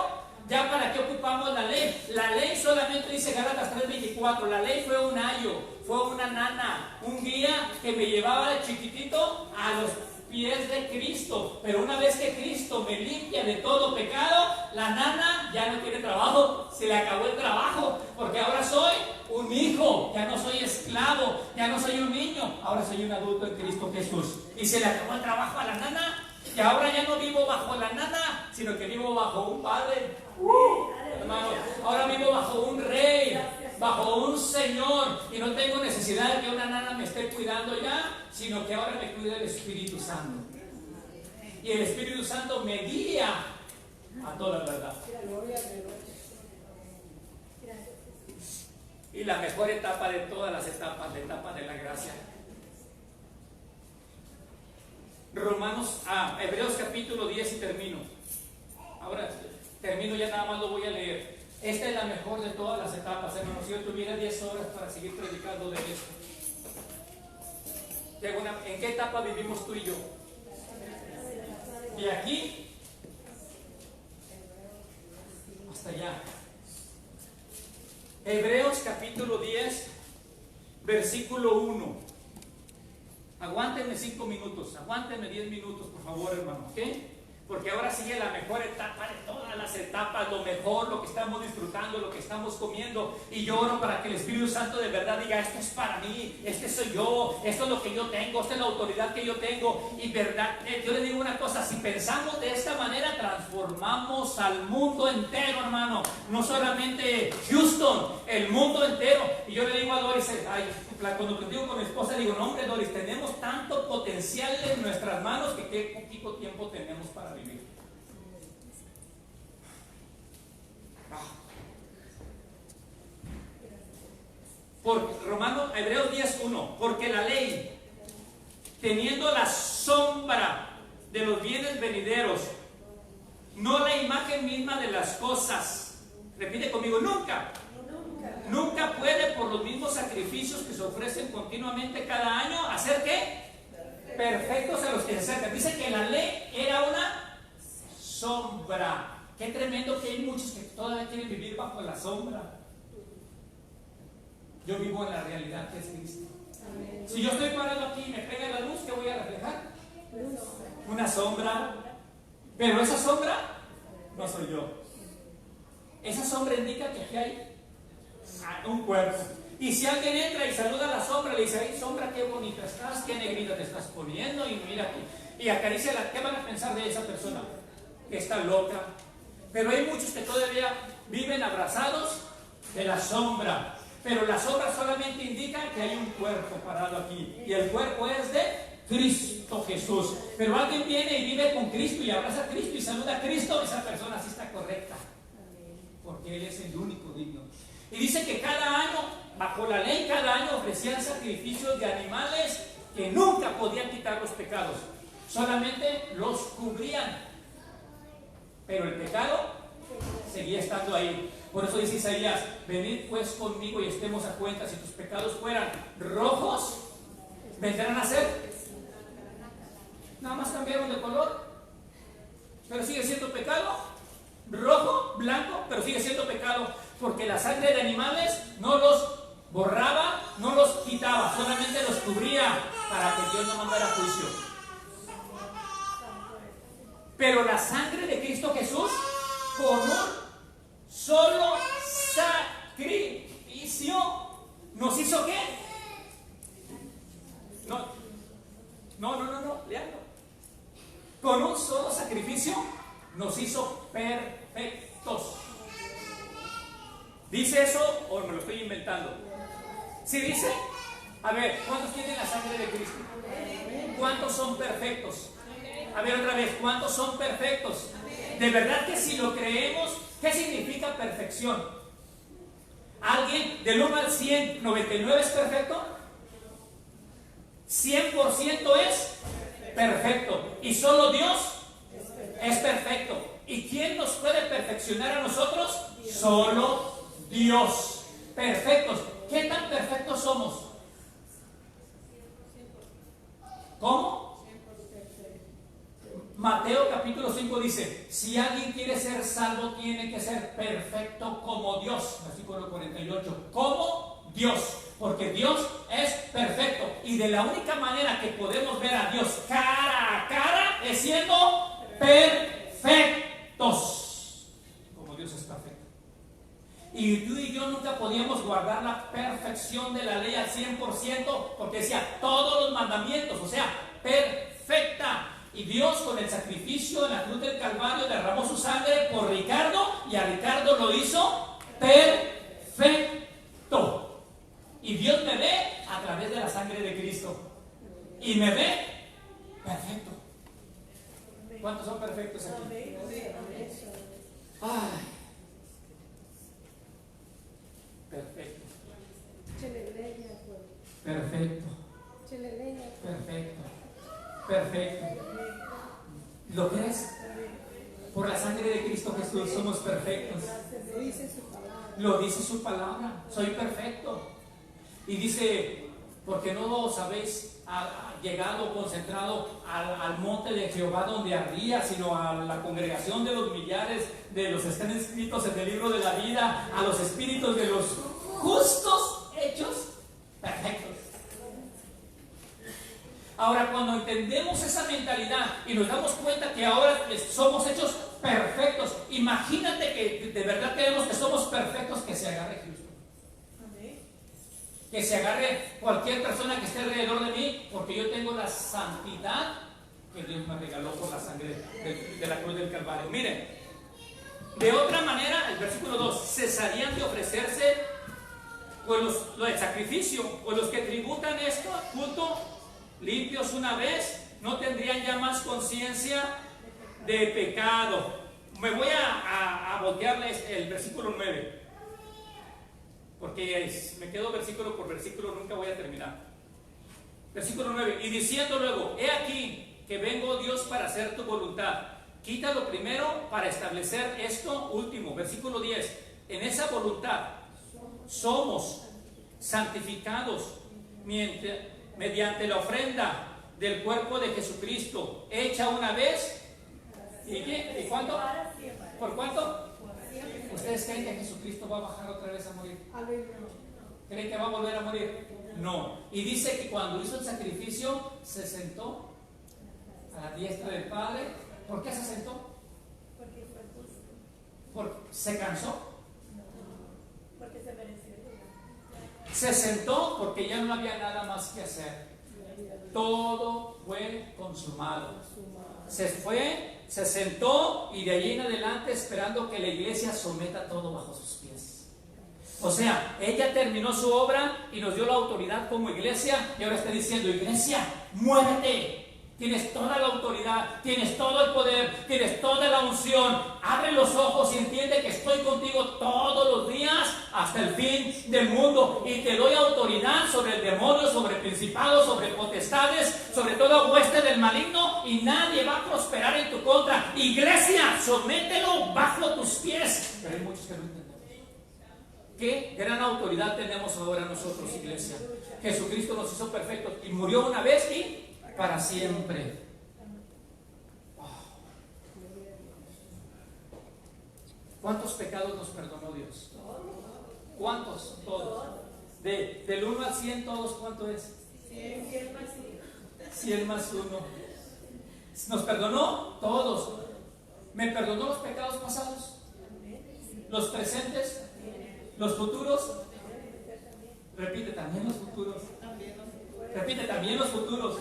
¿Ya para qué ocupamos la ley? La ley solamente dice Gálatas 3:24. La ley fue un ayo, fue una nana, un guía que me llevaba de chiquitito a los pies de Cristo. Pero una vez que Cristo me limpia de todo pecado, la nana ya no tiene trabajo, se le acabó el trabajo, porque ahora soy un hijo, ya no soy esclavo, ya no soy un niño, ahora soy un adulto en Cristo Jesús. Y se le acabó el trabajo a la nana. Y ahora ya no vivo bajo la nana, sino que vivo bajo un padre. Hermano, ahora vivo bajo un rey, bajo un señor. Y no tengo necesidad de que una nana me esté cuidando ya, sino que ahora me cuida el Espíritu Santo. Y el Espíritu Santo me guía a toda verdad. Y la mejor etapa de todas las etapas, la etapa de la gracia. Hebreos capítulo 10 y termino. Ahora termino, ya nada más lo voy a leer. Esta es la mejor de todas las etapas, hermanos. Si yo tuviera 10 horas para seguir predicando de esto. ¿En qué etapa vivimos tú y yo? De aquí hasta allá. Hebreos capítulo 10, versículo 1. Aguántenme 5 minutos, aguántenme 10 minutos, por favor, hermano, ¿ok? Porque ahora sigue la mejor etapa de todas las etapas, lo mejor, lo que estamos disfrutando, lo que estamos comiendo. Y yo oro para que el Espíritu Santo de verdad diga: esto es para mí, este soy yo, esto es lo que yo tengo, esta es la autoridad que yo tengo. Y verdad, yo le digo una cosa: si pensamos de esta manera, transformamos al mundo entero, hermano. No solamente Houston, el mundo entero. Y yo le digo a Doris, cuando platico con mi esposa, digo: no, hombre, Doris, tenemos tanto potencial en nuestras manos que qué poquito tiempo tenemos para vivir. Por Hebreos 10:1, porque la ley, teniendo la sombra de los bienes venideros, no la imagen misma de las cosas. Repite conmigo: nunca puede, por los mismos sacrificios que se ofrecen continuamente cada año, hacer ¿qué? Perfectos a los que se acercan. Dice que la ley era una sombra. Qué tremendo que hay muchos que todavía quieren vivir bajo la sombra. Yo vivo en la realidad que es Cristo. Amén. Si yo estoy parado aquí y me pega la luz, ¿qué voy a reflejar? Una sombra. Pero esa sombra no soy yo. Esa sombra indica que aquí hay un cuerpo. Y si alguien entra y saluda a la sombra, le dice: ay, sombra, qué bonita estás, qué negrita te estás poniendo, y mira aquí. Y acaricia ¿qué van a pensar de esa persona? Que está loca. Pero hay muchos que todavía viven abrazados de la sombra. Pero la sombra solamente indica que hay un cuerpo parado aquí. Y el cuerpo es de Cristo Jesús. Pero alguien viene y vive con Cristo y abraza a Cristo y saluda a Cristo, esa persona sí está correcta. Porque Él es el único digno. Y dice que cada año, bajo la ley, cada año ofrecían sacrificios de animales que nunca podían quitar los pecados. Solamente los cubrían. Pero el pecado seguía estando ahí. Por eso dice Isaías: venid pues conmigo y estemos a cuenta. Si tus pecados fueran rojos, vendrán a ser. Nada más cambiaron de color, pero sigue siendo pecado. Rojo, blanco, pero sigue siendo pecado. Porque la sangre de animales no los borraba, no los quitaba, solamente los cubría para que Dios no mandara juicio. Pero la sangre de Cristo Jesús, con un solo sacrificio, ¿nos hizo qué? No, leanlo. Con un solo sacrificio nos hizo perfectos. ¿Dice eso o me lo estoy inventando? ¿Sí dice? A ver, ¿cuántos tienen la sangre de Cristo? ¿Cuántos son perfectos? A ver otra vez, ¿cuántos son perfectos? De verdad que si lo creemos, ¿qué significa perfección? ¿Alguien del 1 al 100, 99 es perfecto? 100% es perfecto. Y solo Dios es perfecto. ¿Y quién nos puede perfeccionar a nosotros? Solo Dios. Perfectos. ¿Qué tan perfectos somos? ¿Cómo? Mateo capítulo 5 dice: si alguien quiere ser salvo, tiene que ser perfecto como Dios. Versículo 48. Como Dios. Porque Dios es perfecto. Y de la única manera que podemos ver a Dios cara a cara es siendo perfectos. Como Dios es perfecto. Y tú y yo nunca podíamos guardar la perfección de la ley al 100%, porque decía todos los mandamientos, o sea, perfecta. Y Dios, con el sacrificio en la cruz del Calvario, derramó su sangre por Ricardo, y a Ricardo lo hizo perfecto. Y Dios me ve a través de la sangre de Cristo. Y me ve perfecto. ¿Cuántos son perfectos aquí? Ay. Perfecto. Perfecto. Perfecto. Perfecto. ¿Lo crees? Por la sangre de Cristo Jesús somos perfectos. Lo dice su palabra. Lo dice su palabra. Soy perfecto. Y dice, porque no os habéis llegado, concentrado al monte de Jehová donde ardía, sino a la congregación de los millares de los que están escritos en el libro de la vida, a los espíritus de los justos hechos perfectos. Ahora, cuando entendemos esa mentalidad y nos damos cuenta que ahora somos hechos perfectos, imagínate que de verdad creemos que somos perfectos, que se agarre Houston. Que se agarre cualquier persona que esté alrededor de mí, porque yo tengo la santidad que Dios me regaló por la sangre de la cruz del Calvario. Miren, de otra manera, el versículo 2, cesarían de ofrecerse pues los del sacrificio, pues los que tributan esto, culto, limpios una vez, no tendrían ya más conciencia de pecado. Me voy a voltearles el versículo 9. Porque me quedo versículo por versículo, nunca voy a terminar. Versículo 9. Y diciendo luego, he aquí que vengo, Dios, para hacer tu voluntad. Quítalo primero para establecer esto último. Versículo 10. En esa voluntad somos santificados mediante la ofrenda del cuerpo de Jesucristo, hecha una vez. ¿Y qué? ¿Y cuánto? ¿Por cuánto? ¿Ustedes creen que Jesucristo va a bajar otra vez a morir? ¿Creen que va a volver a morir? No. Y dice que cuando hizo el sacrificio se sentó a la diestra del Padre. ¿Por qué se sentó? Porque fue justo. ¿Se cansó? Porque se mereció. Se sentó porque ya no había nada más que hacer. Todo fue consumado. Se fue, se sentó y de allí en adelante esperando que la iglesia someta todo bajo sus pies. O sea, ella terminó su obra y nos dio la autoridad como iglesia, y ahora está diciendo: iglesia, muévete. Tienes toda la autoridad, tienes todo el poder, tienes toda la unción. Abre los ojos y entiende que estoy contigo todos los días hasta el fin del mundo. Y te doy autoridad sobre el demonio, sobre principados, sobre potestades, sobre toda hueste del maligno. Y nadie va a prosperar en tu contra. Iglesia, somételo bajo tus pies. Pero hay muchos que no entendemos. Qué gran autoridad tenemos ahora nosotros, iglesia. Jesucristo nos hizo perfectos y murió una vez y para siempre. ¿Cuántos pecados nos perdonó Dios? ¿Cuántos? Todos. Del 1 al 100, todos, ¿cuánto es? 100 más 1. ¿Nos perdonó? Todos. ¿Me perdonó los pecados pasados? ¿Los presentes? ¿Los futuros? Repite, también los futuros. Repite, también los futuros.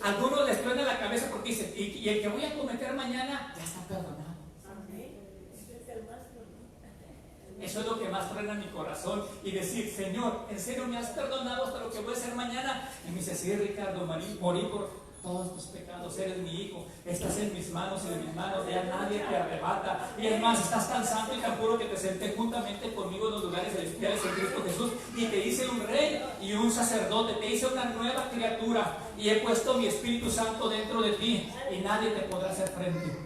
Algunos les truena la cabeza porque dicen, y el que voy a cometer mañana ya está perdonado. Eso es lo que más truena mi corazón. Y decir: Señor, ¿en serio me has perdonado hasta lo que voy a hacer mañana? Y me dice: sí, Ricardo, morí por todos tus pecados, eres mi hijo, estás en mis manos y de mis manos ya nadie te arrebata. Y es más, estás tan santo y tan puro que te senté juntamente conmigo en los lugares celestiales en Cristo Jesús, y te hice un rey y un sacerdote, te hice una nueva criatura, y he puesto mi Espíritu Santo dentro de ti y nadie te podrá hacer frente.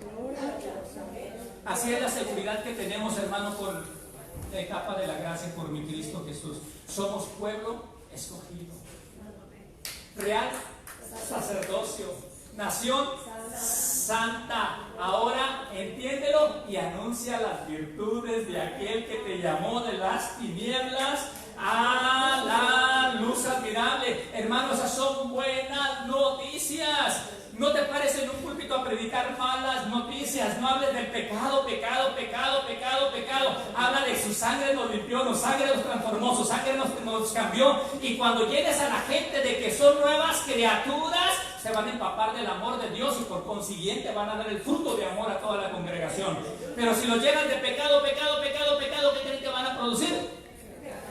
Así es la seguridad que tenemos, hermano, con la etapa de la gracia por mi Cristo Jesús. Somos pueblo escogido, real sacerdocio, nación santa. Ahora entiéndelo y anuncia las virtudes de aquel que te llamó de las tinieblas a la luz admirable. Hermanos, esas son buenas noticias. No te pares en un púlpito a predicar malas noticias. No hables del pecado, pecado, pecado, pecado, pecado. Habla de su sangre nos limpió, su sangre nos transformó, su sangre nos cambió. Y cuando llegues a la gente de que son nuevas criaturas, se van a empapar del amor de Dios y por consiguiente van a dar el fruto de amor a toda la congregación. Pero si los llenan de pecado, pecado, pecado, pecado, ¿qué creen que van a producir?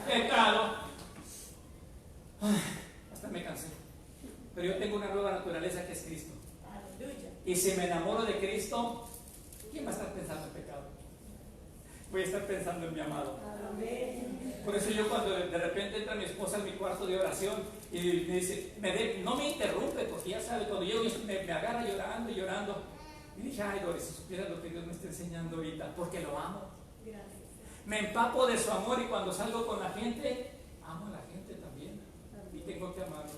Pecado. Ay, hasta me cansé. Pero yo tengo una nueva naturaleza que es Cristo. Y si me enamoro de Cristo, ¿quién va a estar pensando en pecado? Voy a estar pensando en mi amado. Por eso yo, cuando de repente entra mi esposa en mi cuarto de oración y me dice, no me interrumpe, porque ya sabe, cuando yo me agarra llorando y llorando, Y dije, ay, Doris, si supieras lo que Dios me está enseñando ahorita, porque lo amo. Gracias. Me empapo de su amor y cuando salgo con la gente, amo a la gente también. Y tengo que amarlos.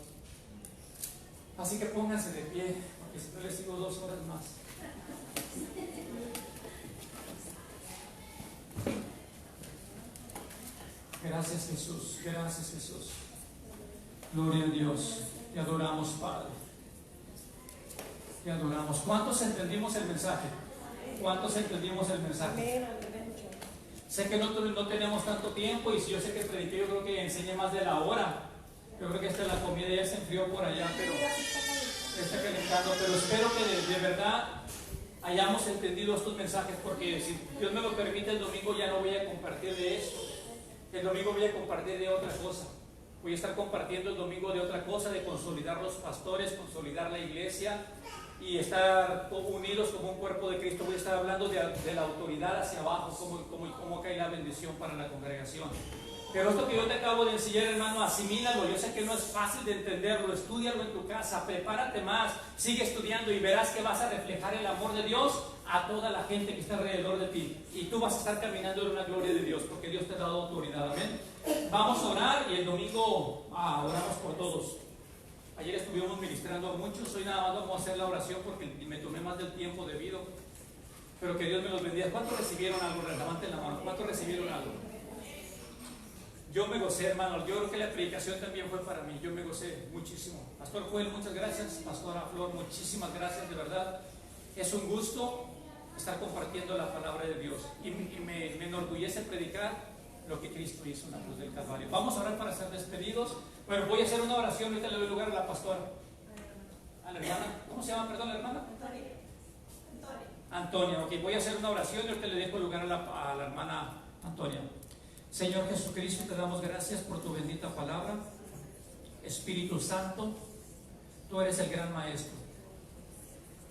Así que pónganse de pie, porque si no les sigo 2 horas más. Gracias Jesús, gracias Jesús. Gloria a Dios, te adoramos Padre. Te adoramos. ¿Cuántos entendimos el mensaje? ¿Cuántos entendimos el mensaje? Amén, amén. Sé que no tenemos tanto tiempo y si yo sé que prediqué, yo creo que enseñé más de la hora. Yo creo que hasta la comida ya se enfrió por allá, pero está calentando. Pero espero que de verdad hayamos entendido estos mensajes, porque si Dios me lo permite, el domingo ya no voy a compartir de esto. El domingo voy a compartir de otra cosa. Voy a estar compartiendo el domingo de otra cosa, de consolidar los pastores, consolidar la iglesia y estar unidos como un cuerpo de Cristo. Voy a estar hablando de la autoridad hacia abajo, cómo cae la bendición para la congregación. Pero esto que yo te acabo de enseñar, hermano, asimílalo. Yo sé que no es fácil de entenderlo. Estúdialo en tu casa, prepárate más, sigue estudiando y verás que vas a reflejar el amor de Dios a toda la gente que está alrededor de ti. Y tú vas a estar caminando en una gloria de Dios, porque Dios te ha dado autoridad. Amén. Vamos a orar y el domingo oramos por todos. Ayer estuvimos ministrando a muchos. Hoy nada más vamos a hacer la oración porque me tomé más del tiempo debido. Pero que Dios me los bendiga. ¿Cuántos recibieron algo? Levanten la mano. ¿Cuántos recibieron algo? Yo me gocé, hermanos. Yo creo que la predicación también fue para mí. Yo me gocé muchísimo. Pastor Joel, muchas gracias. Pastora Flor, muchísimas gracias, de verdad. Es un gusto estar compartiendo la palabra de Dios. Y me enorgullece predicar lo que Cristo hizo en la cruz del Calvario. Vamos a orar para ser despedidos. Bueno, voy a hacer una oración. Ahorita le doy lugar a la pastora. A la hermana. ¿Cómo se llama, perdón, la hermana? Antonia. Ok, voy a hacer una oración y ahorita le dejo lugar a la hermana Antonia. Señor Jesucristo, te damos gracias por tu bendita palabra. Espíritu Santo, tú eres el gran maestro.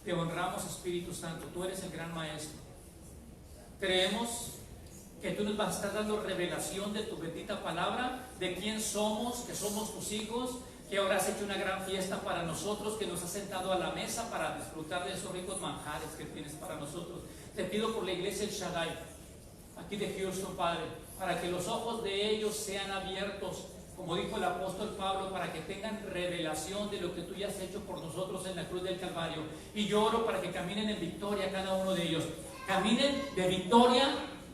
Te honramos, Espíritu Santo, tú eres el gran maestro. Creemos que tú nos vas a estar dando revelación de tu bendita palabra, de quién somos, que somos tus hijos, que ahora has hecho una gran fiesta para nosotros, que nos has sentado a la mesa para disfrutar de esos ricos manjares que tienes para nosotros. Te pido por la iglesia El Shaddai, aquí de Houston, Padre, para que los ojos de ellos sean abiertos, como dijo el apóstol Pablo, para que tengan revelación de lo que tú ya has hecho por nosotros en la cruz del Calvario. Y yo oro para que caminen en victoria cada uno de ellos. Caminen de victoria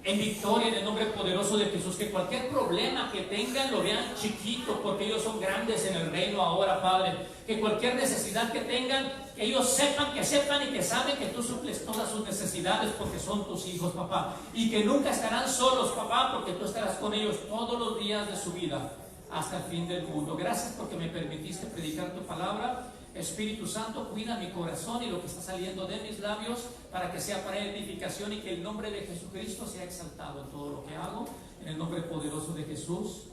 en victoria en el nombre poderoso de Jesús. Que cualquier problema que tengan lo vean chiquito, porque ellos son grandes en el reino ahora, Padre. Que cualquier necesidad que tengan, que ellos sepan y que saben que tú suples todas sus necesidades porque son tus hijos, papá. Y que nunca estarán solos, papá, porque tú estarás con ellos todos los días de su vida hasta el fin del mundo. Gracias porque me permitiste predicar tu palabra. Espíritu Santo, cuida mi corazón y lo que está saliendo de mis labios para que sea para edificación y que el nombre de Jesucristo sea exaltado en todo lo que hago, en el nombre poderoso de Jesús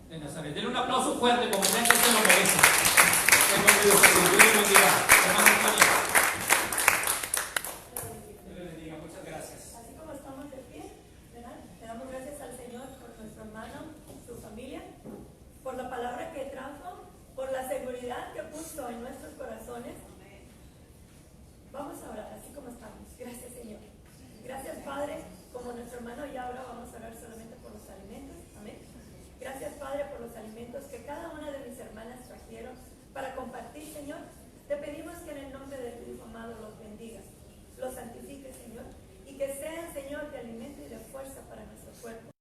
de Nazaret. Denle un aplauso fuerte, como vean que se lo merece. En nombre de Dios, Dios les bendiga. Hermano Antonio. Dios les bendiga, muchas gracias. Así como estamos de pie, ¿verdad? Le damos gracias al Señor por nuestro hermano, su familia, por la palabra que trajo, por la seguridad que puso en nuestros corazones. Vamos a orar así como estamos. Gracias, Señor. Gracias, Padre, como nuestro hermano, y ahora vamos a orar solamente por los alimentos. Amén. Gracias, Padre, por los alimentos que cada una de mis hermanas trajeron para compartir, Señor. Te pedimos que en el nombre de tu Hijo amado los bendigas, los santifiques, Señor, y que sean, Señor, de alimento y de fuerza para nuestro cuerpo.